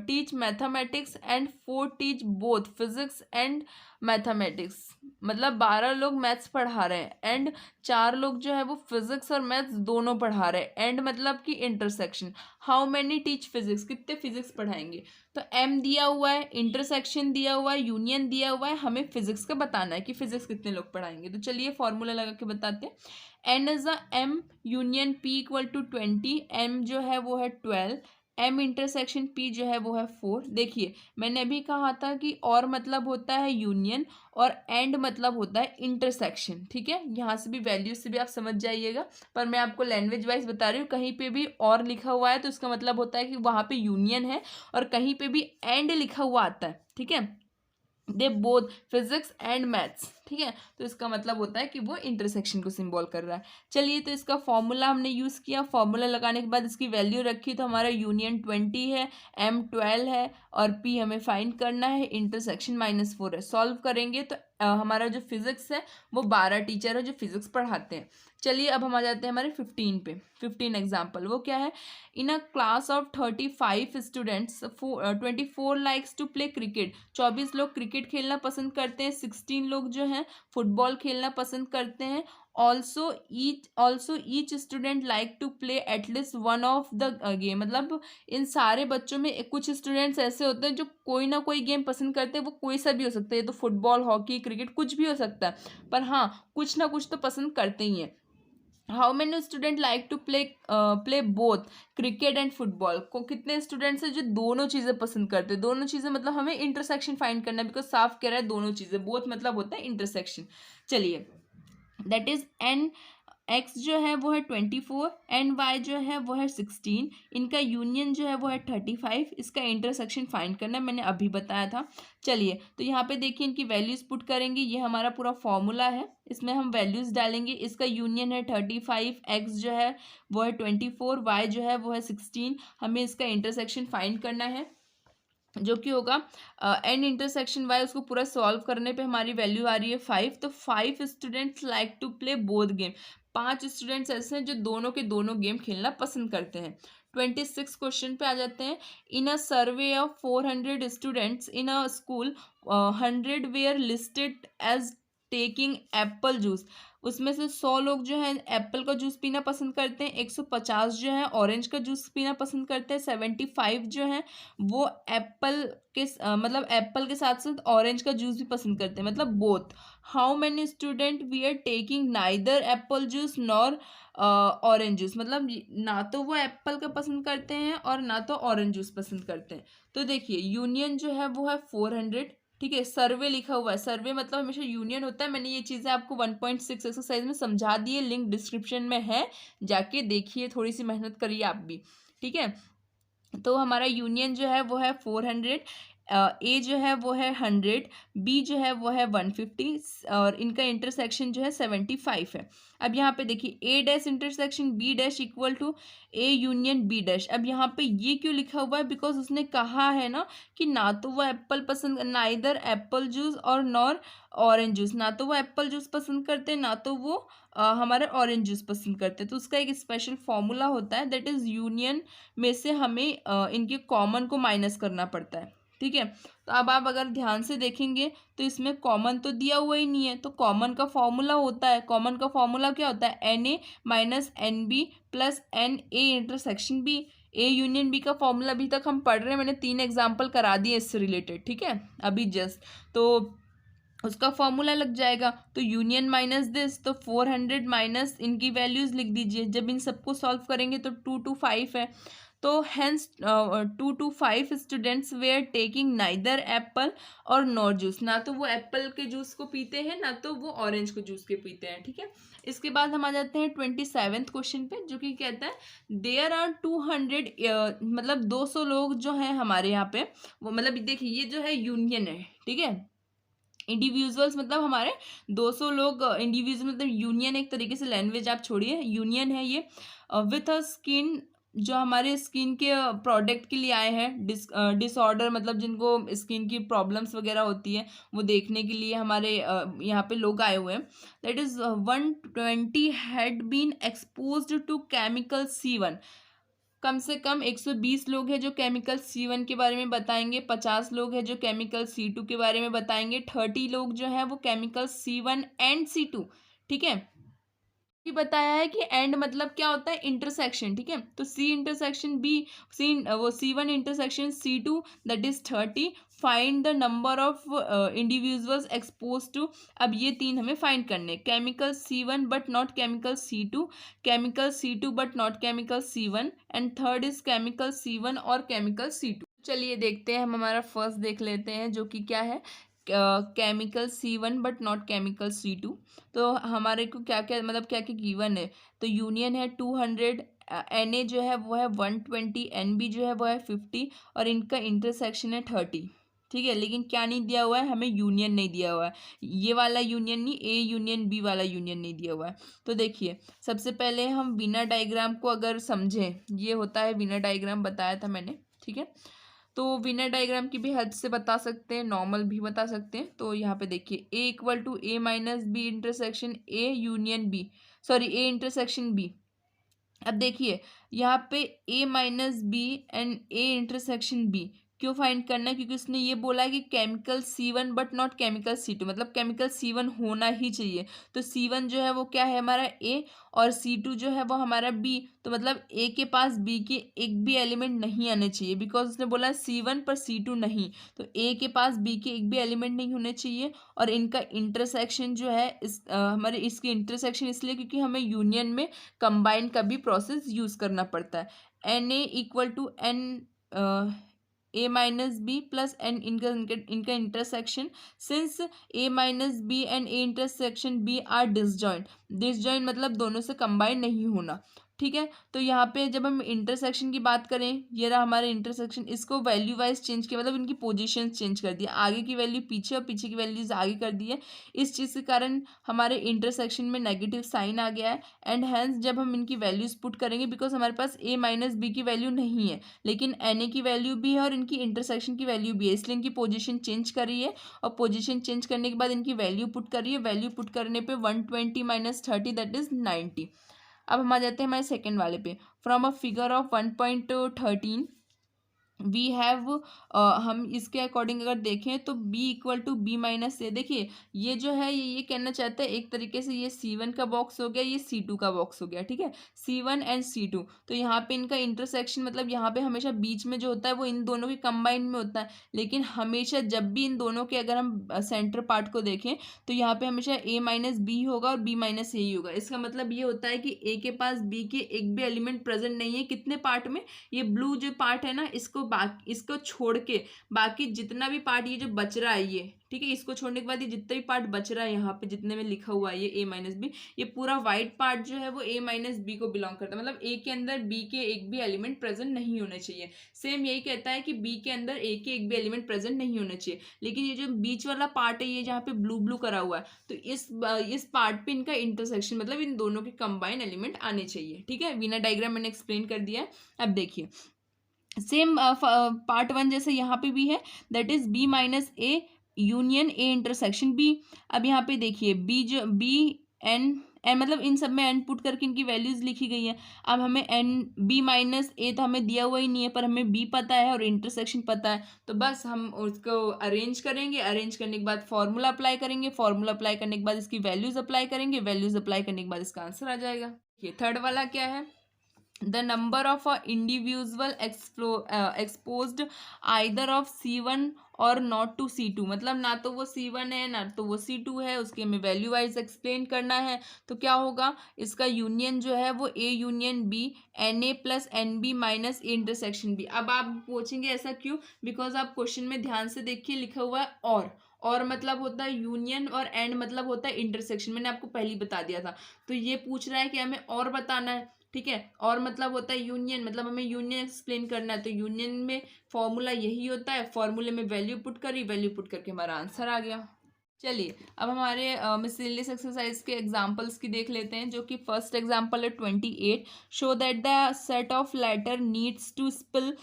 teach mathematics and 4 teach both physics and mathematics. मतलब 12 लोग मैथ्स पढ़ा रहे हैं एंड 4 लोग जो है वो फिजिक्स और मैथ्स दोनों पढ़ा रहे हैं। एंड मतलब कि intersection. How many teach physics, कितने फिजिक्स पढ़ाएंगे। तो एम दिया हुआ है, इंटरसेक्शन दिया हुआ है, यूनियन दिया हुआ है, हमें फिजिक्स का बताना है कि फिजिक्स कितने लोग पढ़ाएंगे। तो चलिए फॉर्मूला लगा के बताते हैं। N is a M union P equal to 20। M जो है वो है 12, M इंटरसेक्शन P जो है वो है 4। देखिए मैंने अभी कहा था कि और मतलब होता है यूनियन और एंड मतलब होता है इंटरसेक्शन। ठीक है, यहाँ से भी वैल्यूज से भी आप समझ जाइएगा, पर मैं आपको लैंग्वेज वाइज बता रही हूँ। कहीं पे भी और लिखा हुआ है तो इसका मतलब होता है कि वहाँ पे यूनियन है, और कहीं पे भी एंड लिखा हुआ आता है, ठीक है, they both physics and maths, ठीक है, तो इसका मतलब होता है कि वो इंटरसेक्शन को सिंबल कर रहा है। चलिए, तो इसका फॉर्मूला हमने यूज़ किया, फॉर्मूला लगाने के बाद इसकी वैल्यू रखी, तो हमारा यूनियन 20 है, M 12 है, और P हमें फाइंड करना है, इंटरसेक्शन -4 है। सॉल्व करेंगे तो हमारा जो फिजिक्स है वो 12 टीचर है जो फिजिक्स पढ़ाते हैं। चलिए, अब हम आ जाते हैं हमारे 15 पे। 15 एग्जाम्पल वो क्या है, in a class of 35 students 24 likes to play cricket. 24 लोग क्रिकेट खेलना पसंद करते हैं, 16 लोग जो हैं फुटबॉल खेलना पसंद करते हैं। Also each student like to play at least one of the game. मतलब इन सारे बच्चों में कुछ स्टूडेंट्स ऐसे होते हैं जो कोई ना कोई गेम पसंद करते हैं, वो कोई सा भी हो सकता है, ये तो फुटबॉल, हॉकी, क्रिकेट कुछ भी हो सकता है, पर हाँ कुछ ना कुछ तो पसंद करते ही हैं। How many student like to play both cricket and football. को कितने स्टूडेंट्स हैं जो दोनों चीज़ें पसंद करते हैं। दोनों चीज़ें मतलब हमें इंटरसेक्शन फाइंड करना है, बिकॉज साफ कह रहा है दोनों चीज़ें, बोथ मतलब होता है इंटरसेक्शन। चलिए, दैट इज एन एक्स जो है वो है 24, एन वाई जो है वो है 16, इनका यूनियन जो है वो है 35, इसका इंटरसेक्शन फाइंड करना है, मैंने अभी बताया था। चलिए, तो यहाँ पे देखिए इनकी वैल्यूज पुट करेंगे, ये हमारा पूरा फॉर्मूला है, इसमें हम वैल्यूज डालेंगे। इसका यूनियन है 35, एक्स जो है वो है 24, वाई जो है वो है 16, हमें इसका इंटरसेक्शन फाइंड करना है, जो कि होगा एन इंटरसेक्शन वाई। उसको पूरा सॉल्व करने पे हमारी वैल्यू आ रही है 5। तो 5 students like to play both game. 5 students ऐसे हैं जो दोनों के दोनों गेम खेलना पसंद करते हैं। 26 क्वेश्चन पे आ जाते हैं। In a survey of 400 students in a school, 100 were listed as taking apple juice. उसमें से 100 लोग जो है एप्पल का जूस पीना पसंद करते हैं, 150 जो है ऑरेंज का जूस पीना पसंद करते हैं, 75 जो है वो एप्पल के मतलब एप्पल के साथ साथ ऑरेंज का जूस भी पसंद करते हैं, मतलब both. How many student we are taking neither apple juice nor orange juice. मतलब ना तो वो एप्पल का पसंद करते हैं और ना तो ऑरेंज जूस पसंद करते हैं। तो देखिए यूनियन जो है वो है 400, ठीक है, सर्वे लिखा हुआ है, सर्वे मतलब हमेशा यूनियन होता है। मैंने ये चीज़ें आपको 1.6 एक्सरसाइज में समझा दी है, लिंक डिस्क्रिप्शन में है, जाके देखिए, थोड़ी सी मेहनत करिए आप भी, ठीक है। तो हमारा यूनियन जो है वो है 400, ए जो है वो है 100, बी जो है वो है 150, और इनका इंटरसेक्शन जो है 75 है। अब यहाँ पे देखिए A dash intersection B dash equal to A union B dash. अब यहाँ पे ये क्यों लिखा हुआ है, बिकॉज उसने कहा है ना कि ना तो वो एप्पल पसंद, नाइदर एप्पल जूस और नॉर ऑरेंज जूस, ना तो वो एप्पल जूस पसंद करते हैं ना तो वो हमारे ऑरेंज जूस पसंद करते हैं। तो उसका एक स्पेशल फॉर्मूला होता है, दैट इज यूनियन में से हमें इनके कॉमन को माइनस करना पड़ता है, ठीक है। तो अब आप अगर ध्यान से देखेंगे तो इसमें कॉमन तो दिया हुआ ही नहीं है, तो कॉमन का फॉर्मूला होता है, कॉमन का फॉर्मूला क्या होता है, n A minus n B plus n A intersection B. A union B का फॉर्मूला अभी तक हम पढ़ रहे हैं, मैंने 3 एग्जाम्पल करा दिए इससे रिलेटेड, ठीक है, अभी जस्ट। तो उसका फॉर्मूला लग जाएगा, तो यूनियन माइनस दिस, तो 400 माइनस इनकी वैल्यूज लिख दीजिए। जब इन सबको सॉल्व करेंगे तो 2 to 5 है, तो hence 2 to 5 students were taking neither apple और नॉर जूस। ना तो वो एप्पल के जूस को पीते हैं ना तो वो ऑरेंज के जूस के पीते हैं, ठीक है। इसके बाद हम आ जाते हैं 27th क्वेश्चन पे, जो कि कहता है देयर आर 200 मतलब 200 लोग जो हैं हमारे यहाँ पे, वो मतलब देखिए ये जो है यूनियन है, ठीक है। इंडिविजुअल्स मतलब हमारे 200 लोग इंडिविजुअल, मतलब यूनियन एक तरीके से, लैंग्वेज आप छोड़िए, यूनियन है ये। विथ अ स्किन, जो हमारे स्किन के प्रोडक्ट के लिए आए हैं, डिसऑर्डर मतलब जिनको स्किन की प्रॉब्लम्स वगैरह होती है वो देखने के लिए हमारे यहाँ पे लोग आए हुए हैं। That is 120 had been exposed to chemical C1। कम से कम 120 लोग हैं जो केमिकल C1 के बारे में बताएंगे, 50 लोग हैं जो केमिकल C2 के बारे में बताएंगे, 30 लोग जो है वो केमिकल C1 एंड C2, ठीक है। ये बताया है कि एंड मतलब क्या होता है, इंटरसेक्शन, ठीक है। तो सी इंटरसेक्शन बी, सी वो C1 intersection C2 that is 30, find the number of individuals expose to. अब ये तीन हमें फाइंड करने, chemical C1 but not chemical C2, chemical C2 but not chemical C1, and third is chemical C1 और chemical C2। चलिए देखते हैं, हम हमारा फर्स्ट देख लेते हैं जो कि क्या है, chemical C1 but not chemical C2। तो हमारे को क्या क्या मतलब क्या क्या गिवन है, तो यूनियन है 200, Na जो है वो है 120, Nb जो है वो है 50, और इनका इंटरसेक्शन है 30, ठीक है। लेकिन क्या नहीं दिया हुआ है, हमें यूनियन नहीं दिया हुआ है, ये वाला यूनियन नहीं, ए यूनियन बी वाला यूनियन नहीं दिया हुआ है। तो देखिए सबसे पहले हम वीनर डायग्राम को अगर समझें, ये होता है वीनर डायग्राम, बताया था मैंने, ठीक है। तो विनर डायग्राम की भी हेल्प से बता सकते हैं, नॉर्मल भी बता सकते हैं। तो यहाँ पे देखिए A equal to A minus B intersection A union B, sorry A intersection B. अब देखिए यहाँ पे A minus B and A intersection B क्यों फाइंड करना है, क्योंकि उसने ये बोला है कि chemical C1 but not chemical C2, मतलब केमिकल C1 होना ही चाहिए। तो C1 जो है वो क्या है हमारा A, और C2 जो है वो हमारा B। तो मतलब A के पास B के एक भी एलिमेंट नहीं आने चाहिए, बिकॉज उसने बोला C1 पर C2 नहीं। तो A के पास B के एक भी एलिमेंट नहीं होने चाहिए। और इनका इंटरसेक्शन जो है हमारे इसकी इंटरसेक्शन इसलिए क्योंकि हमें यूनियन में कंबाइन का भी प्रोसेस यूज करना पड़ता है। Na equal to n A minus B plus n, इनका इनका intersection, since A minus B and A intersection B are disjoint, disjoint मतलब दोनों से कंबाइन नहीं होना, ठीक है। तो यहाँ पे जब हम इंटरसेक्शन की बात करें, ये रहा हमारे इंटरसेक्शन, इसको वैल्यू वाइज चेंज किया, मतलब इनकी पोजीशन चेंज कर दिया, आगे की वैल्यू पीछे और पीछे की वैल्यूज आगे कर दी है। इस चीज़ के कारण हमारे इंटरसेक्शन में नेगेटिव साइन आ गया है, एंड हैंस जब हम इनकी वैल्यूज पुट करेंगे, बिकॉज हमारे पास ए माइनस बी की वैल्यू नहीं है लेकिन Na की वैल्यू भी है और इनकी इंटरसेक्शन की वैल्यू भी है, इसलिए इनकी पोजीशन चेंज करी है। और पोजीशन चेंज करने के बाद इनकी वैल्यू पुट करी है, वैल्यू पुट करने पे 120 माइनस 30 दैट इज 90। अब हम आ जाते हैं हमारे सेकेंड वाले पे, from a figure of 1.13 we have, हम इसके अकॉर्डिंग अगर देखें तो b equal to B minus A. देखिए ये जो है ये कहना चाहता है एक तरीके से, ये C1 का बॉक्स हो गया, ये C2 का बॉक्स हो गया, ठीक है, C1 एंड C2। तो यहाँ पे इनका इंटरसेक्शन मतलब यहाँ पे हमेशा बीच में जो होता है वो इन दोनों के कंबाइन में होता है, लेकिन हमेशा जब भी इन दोनों के अगर हम सेंटर पार्ट को देखें तो यहाँ पे हमेशा a माइनस बी होगा और b माइनस ए ही होगा। इसका मतलब ये होता है कि a के पास b के एक भी एलिमेंट प्रेजेंट नहीं है, कितने पार्ट में, ये ब्लू जो पार्ट है ना इसको छोड़ के बाकी जितना भी पार्ट ये जो बच रहा है ये, ठीक है, इसको छोड़ने के बाद ये जितना भी पार्ट बच रहा है यहाँ पे जितने में लिखा हुआ है ये ए माइनस बी, ये पूरा व्हाइट पार्ट जो है वो ए माइनस बी को बिलोंग करता है, मतलब ए के अंदर बी के एक भी एलिमेंट प्रेजेंट नहीं होने चाहिए। सेम यही कहता है कि बी के अंदर ए के एक भी एलिमेंट प्रेजेंट नहीं होने चाहिए, लेकिन ये जो बीच वाला पार्ट है ये जहाँ पे ब्लू ब्लू करा हुआ है, तो इस पार्ट पे इनका इंटरसेक्शन मतलब इन दोनों के कंबाइन एलिमेंट आने चाहिए, ठीक है। वीनर डायग्राम मैंने एक्सप्लेन कर दिया है। अब देखिए सेम पार्ट वन जैसे यहाँ पे भी है, that is B minus A union A intersection B. अब यहाँ पे देखिए बी जो बी एन एन मतलब इन सब में एन पुट करके इनकी वैल्यूज लिखी गई है। अब हमें एन बी माइनस ए तो हमें दिया हुआ ही नहीं है, पर हमें बी पता है और इंटरसेक्शन पता है, तो बस हम उसको अरेंज करेंगे, अरेंज करने के बाद फॉर्मूला अप्लाई करेंगे, फॉर्मूला अप्लाई करने के बाद इसकी वैल्यूज अप्लाई करेंगे, वैल्यूज अप्लाई करने के बाद इसका आंसर आ जाएगा। ये थर्ड वाला क्या है, the number of a individual exposed either of C1 और नॉट टू C2, मतलब ना तो वो C1 है ना तो वो C2 है, उसके हमें वैल्यू वाइज एक्सप्लेन करना है। तो क्या होगा, इसका यूनियन जो है वो A union B, Na plus n B minus A intersection B. अब आप पूछेंगे ऐसा क्यों, बिकॉज आप क्वेश्चन में ध्यान से देखिए लिखा हुआ है और मतलब होता है यूनियन और एंड मतलब होता है इंटरसेक्शन, मैंने आपको पहले ही बता दिया था। तो ये पूछ रहा है कि हमें और बताना है, ठीक है, और मतलब होता है यूनियन, मतलब हमें यूनियन एक्सप्लेन करना है, तो यूनियन में फॉर्मूला यही होता है, फॉर्मूले में वैल्यू पुट करी, वैल्यू पुट करके हमारा आंसर आ गया। चलिए अब हमारे मिसलेनियस एक्सरसाइज के एग्जांपल्स की देख लेते हैं, जो कि फर्स्ट एग्जांपल है 28, show that the set of letter needs to spell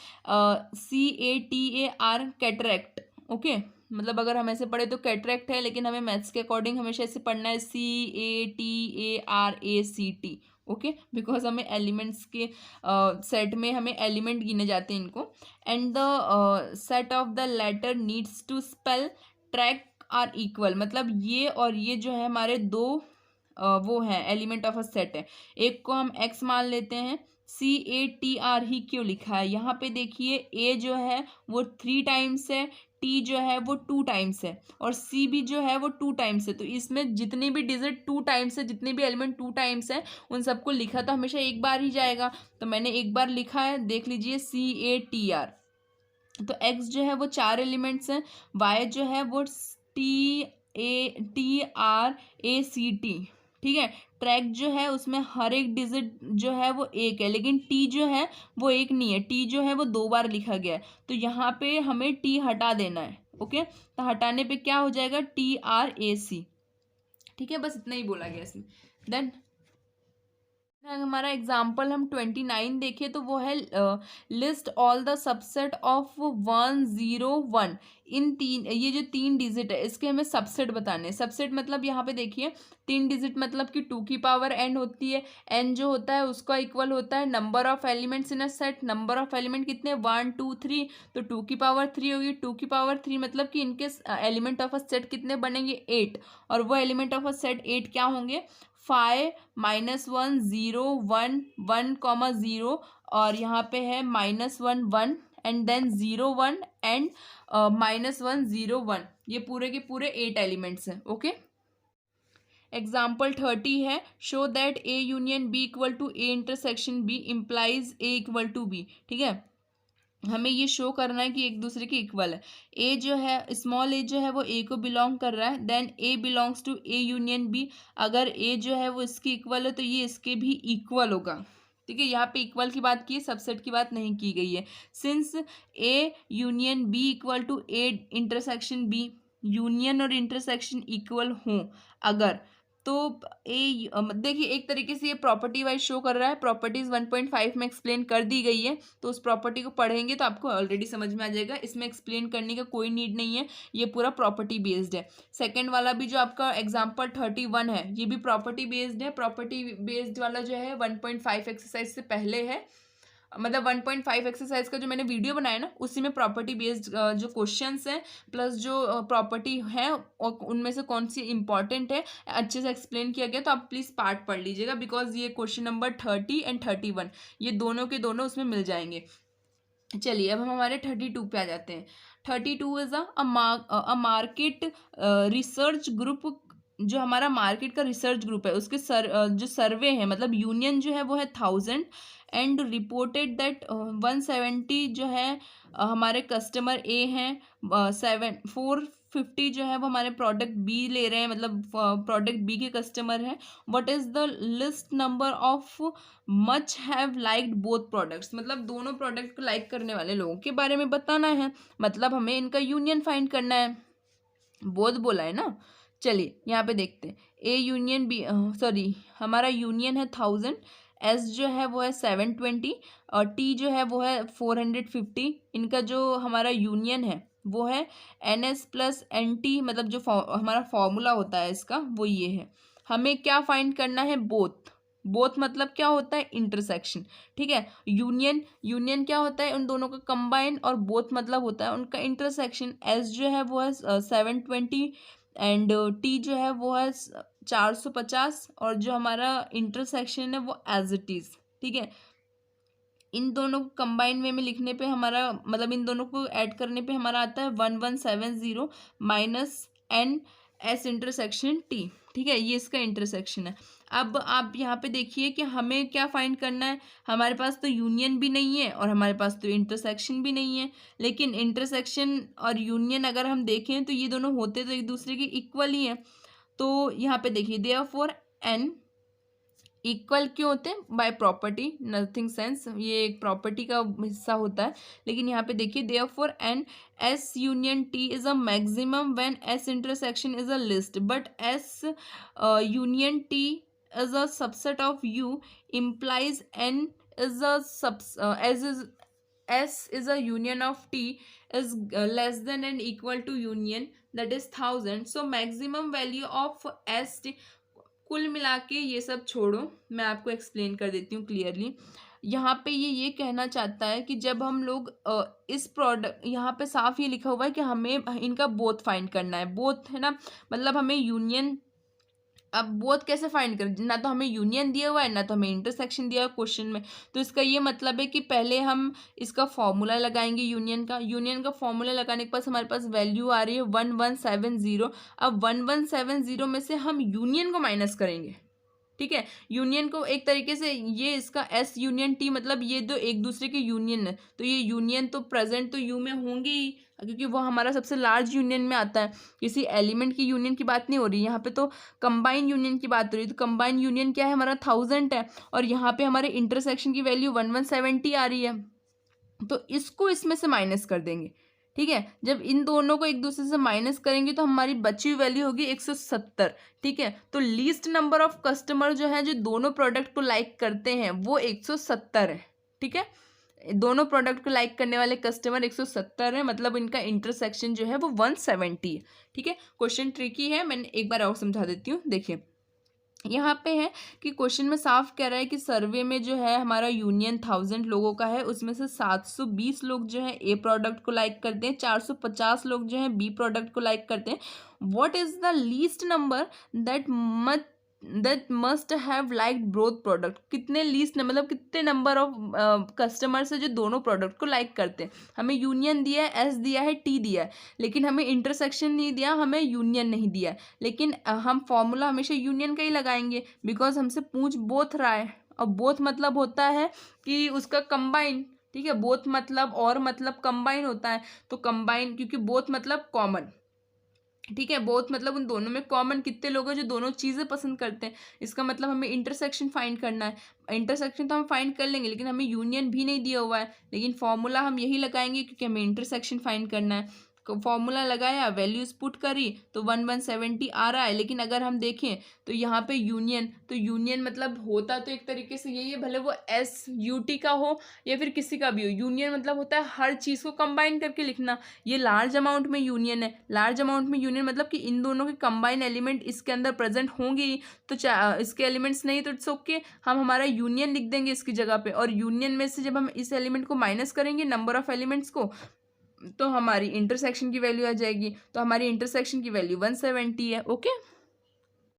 CATAR cataract. Okay, मतलब अगर हम ऐसे पढ़े तो कैटरेक्ट है, लेकिन हमें मैथ्स के अकॉर्डिंग हमेशा ऐसे पढ़ना है CATARACT। ओके, बिकॉज हमें एलिमेंट्स के सेट में हमें एलिमेंट गिने जाते हैं इनको। And the set of the letter needs to spell track are equal, मतलब ये और ये जो है हमारे दो वो है एलिमेंट ऑफ अ सेट है, एक को हम एक्स मान लेते हैं। CATR ही क्यों लिखा है यहाँ पे देखिए, ए जो है वो 3 टाइम्स है, टी जो है वो 2 टाइम्स है, और सी भी जो है वो 2 टाइम्स है। तो इसमें जितनी भी डिजिट 2 टाइम्स है, जितने भी एलिमेंट 2 टाइम्स है, उन सबको लिखा तो हमेशा एक बार ही जाएगा। तो मैंने एक बार लिखा है, देख लीजिए CATR। तो एक्स जो है वो 4 एलिमेंट्स हैं, वाई जो है वो TRACT, ठीक है। ट्रैक जो है उसमें हर एक डिजिट जो है वो एक है, लेकिन टी जो है वो एक नहीं है, टी जो है वो 2 बार लिखा गया है। तो यहाँ पे हमें टी हटा देना है। ओके, तो हटाने पे क्या हो जाएगा, TRAC। ठीक है, बस इतना ही बोला गया इसमें। देन हमारा एग्जाम्पल हम 29 देखें तो वो है list all the subset of 101। इन तीन, ये जो 3 डिजिट है इसके हमें सबसेट बताने हैं। सबसेट मतलब यहाँ पे देखिए 3 डिजिट मतलब कि 2 की पावर n होती है। n जो होता है उसका इक्वल होता है number of elements in a set. Number of element कितने, 1 2 3, तो 2 की पावर 3 होगी। 2 की पावर 3 मतलब कि इनके एलिमेंट ऑफ अ सेट कितने बनेंगे, 8। और वो एलिमेंट ऑफ अ सेट 8 क्या होंगे, 5 -1 0 1 1 कॉमा 0, और यहाँ पे है -1 1 एंड देन 0 1 एंड -1 0 1। ये पूरे के पूरे 8 एलिमेंट्स हैं। ओके, एग्जाम्पल 30 है, show that A union B equal to A intersection B implies A equal to B। ठीक है, हमें ये शो करना है कि एक दूसरे के इक्वल है। ए जो है, स्मॉल ए जो है वो ए को बिलोंग कर रहा है, then A belongs to A union B. अगर ए जो है वो इसकी इक्वल है तो ये इसके भी इक्वल होगा। ठीक है, यहाँ पे इक्वल की बात की है, सबसेट की बात नहीं की गई है। Since A union B equal to A intersection B, union और इंटरसेक्शन इक्वल हों अगर, तो ए देखिए एक तरीके से ये प्रॉपर्टी वाइज शो कर रहा है। प्रॉपर्टीज 1.5 में एक्सप्लेन कर दी गई है, तो उस प्रॉपर्टी को पढ़ेंगे तो आपको ऑलरेडी समझ में आ जाएगा, इसमें एक्सप्लेन करने का कोई नीड नहीं है, ये पूरा प्रॉपर्टी बेस्ड है। सेकंड वाला भी जो आपका एग्जाम्पल 31 है, ये भी प्रॉपर्टी बेस्ड है। प्रॉपर्टी बेस्ड वाला जो है 1.5 एक्सरसाइज से पहले है, मतलब 1.5 एक्सरसाइज का जो मैंने वीडियो बनाया ना, उसी में प्रॉपर्टी बेस्ड जो क्वेश्चंस हैं प्लस जो प्रॉपर्टी है और उनमें से कौन सी इंपॉर्टेंट है अच्छे से एक्सप्लेन किया गया। तो आप प्लीज़ पार्ट पढ़ लीजिएगा, बिकॉज ये क्वेश्चन नंबर 30 एंड 31 ये दोनों के दोनों उसमें मिल जाएंगे। चलिए अब हम हमारे 32 पे आ जाते हैं। 32 is a market research group. जो हमारा मार्केट का रिसर्च ग्रुप है उसके जो सर्वे है, मतलब यूनियन जो है वो है 1000 एंड रिपोर्टेड दैट 170 जो है हमारे कस्टमर ए हैं। 450 जो है वो हमारे प्रोडक्ट बी ले रहे हैं, मतलब प्रोडक्ट बी के कस्टमर हैं। What is the list number of much have liked both products, मतलब दोनों प्रोडक्ट को लाइक करने वाले लोगों के बारे में बताना है, मतलब हमें इनका यूनियन फाइंड करना है। बोथ बोला है ना। चलिए यहाँ पे देखते हैं, ए यूनियन बी, सॉरी हमारा यूनियन है 1000, एस जो है वो है 720 और टी जो है वो है 450। इनका जो हमारा यूनियन है वो है NS प्लस NT, मतलब जो हमारा फॉर्मूला होता है इसका वो ये है। हमें क्या फाइंड करना है, बोथ। बोथ मतलब क्या होता है, इंटरसेक्शन। ठीक है, यूनियन, यूनियन क्या होता है, उन दोनों का कंबाइन, और बोथ मतलब होता है उनका इंटरसेक्शन। एस जो है वो है 720 एंड टी जो है वो है 450, और जो हमारा इंटरसेक्शन है वो एज इट इज। ठीक है, इन दोनों को कंबाइन वे में लिखने पे हमारा, मतलब इन दोनों को ऐड करने पे हमारा आता है 1170 minus n S intersection T. ठीक है, ये इसका इंटरसेक्शन है। अब आप यहाँ पे देखिए कि हमें क्या फाइंड करना है। हमारे पास तो यूनियन भी नहीं है और हमारे पास तो इंटरसेक्शन भी नहीं है, लेकिन इंटरसेक्शन और यूनियन अगर हम देखें तो ये दोनों होते तो एक दूसरे के इक्वल ही हैं। तो यहाँ पे देखिए देयरफॉर एन इक्वल क्यों होते हैं, बाय प्रॉपर्टी, नथिंग सेंस, ये एक प्रॉपर्टी का हिस्सा होता है। लेकिन यहाँ पे देखिए therefore n S union T is a maximum when S intersection is a least, but S union T is a subset of U implies n is a as is s is a union of t is less than and equal to union, that is 1000. so maximum value of s t, कुल मिला के ये सब छोड़ो, मैं आपको explain कर देती हूँ क्लियरली। यहाँ पे ये कहना चाहता है कि जब हम लोग इस प्रोडक्ट, यहाँ पे साफ ये लिखा हुआ है कि हमें इनका बोथ फाइंड करना है। बोथ है ना, मतलब हमें यूनियन अब बोथ कैसे फाइंड करें, ना तो हमें यूनियन दिया हुआ है ना तो हमें इंटरसेक्शन दिया हुआ है क्वेश्चन में। तो इसका ये मतलब है कि पहले हम इसका फॉर्मूला लगाएंगे यूनियन का फॉर्मूला लगाने के पास हमारे पास वैल्यू आ रही है 1170। अब 1170 में से हम यूनियन को माइनस करेंगे, ठीक है। यूनियन को एक तरीके से ये इसका एस यूनियन टी, मतलब ये दो एक दूसरे के यूनियन है, तो ये यूनियन तो प्रेजेंट तो यू में होंगे ही, क्योंकि वो हमारा सबसे लार्ज यूनियन में आता है। किसी एलिमेंट की यूनियन की बात नहीं हो रही यहाँ पे, तो कंबाइन यूनियन की बात हो रही है। तो कंबाइन यूनियन क्या है हमारा 1000 है, और यहाँ पे हमारे इंटरसेक्शन की वैल्यू 1170 आ रही है, तो इसको इसमें से माइनस कर देंगे, ठीक है। जब इन दोनों को एक दूसरे से माइनस करेंगे तो हमारी बची हुई वैल्यू होगी 170, ठीक है। तो लीस्ट नंबर ऑफ कस्टमर जो है जो दोनों प्रोडक्ट को लाइक करते हैं वो 170 है, ठीक है। दोनों प्रोडक्ट को लाइक करने वाले कस्टमर 170 है, मतलब इनका इंटरसेक्शन जो है वो 170 है, ठीक है। क्वेश्चन ट्रिकी है, मैंने एक बार और समझा देती हूँ। देखिए यहाँ पे है कि क्वेश्चन में साफ कह रहा है कि सर्वे में जो है हमारा यूनियन 1000 लोगों का है, उसमें से 720 लोग जो है ए प्रोडक्ट को लाइक करते हैं, 450 लोग जो है बी प्रोडक्ट को लाइक करते हैं। What is the least number that must have like both product, कितने लीस्ट मतलब कितने नंबर ऑफ कस्टमर्स है जो दोनों प्रोडक्ट को लाइक करते हैं। हमें यूनियन दिया है, एस दिया है, टी दिया है, लेकिन हमें इंटरसेक्शन नहीं दिया, हमें यूनियन नहीं दिया है। लेकिन हम फॉर्मूला हमेशा यूनियन का ही लगाएंगे, बिकॉज हमसे पूछ बोथ रहा है, और बोथ मतलब होता है कि उसका कंबाइन, ठीक है। बोथ मतलब और मतलब कंबाइन होता है, तो कंबाइन क्योंकि बोथ मतलब कॉमन, ठीक है। बोथ मतलब उन दोनों में कॉमन कितने लोग हैं जो दोनों चीज़ें पसंद करते हैं, इसका मतलब हमें इंटरसेक्शन फाइंड करना है। इंटरसेक्शन तो हम फाइंड कर लेंगे, लेकिन हमें यूनियन भी नहीं दिया हुआ है, लेकिन फॉर्मूला हम यही लगाएंगे क्योंकि हमें इंटरसेक्शन फाइंड करना है। फॉर्मूला लगाया, वैल्यूज पुट करी, तो 1170 आ रहा है। लेकिन अगर हम देखें तो यहाँ पे यूनियन, तो यूनियन मतलब होता तो एक तरीके से यही है, भले वो एस यू टी का हो या फिर किसी का भी हो। यूनियन मतलब होता है हर चीज़ को कंबाइन करके लिखना। ये लार्ज अमाउंट में यूनियन है, लार्ज अमाउंट में यूनियन मतलब कि इन दोनों के कंबाइन एलिमेंट इसके अंदर प्रेजेंट होंगे ही, तो इसके एलिमेंट्स नहीं तो इट्स ओके, हम हमारा यूनियन लिख देंगे इसकी जगह पे। और यूनियन में से जब हम इस एलिमेंट को माइनस करेंगे नंबर ऑफ एलिमेंट्स को, तो हमारी इंटरसेक्शन की वैल्यू आ जाएगी। तो हमारी इंटरसेक्शन की वैल्यू 170 है, ओके।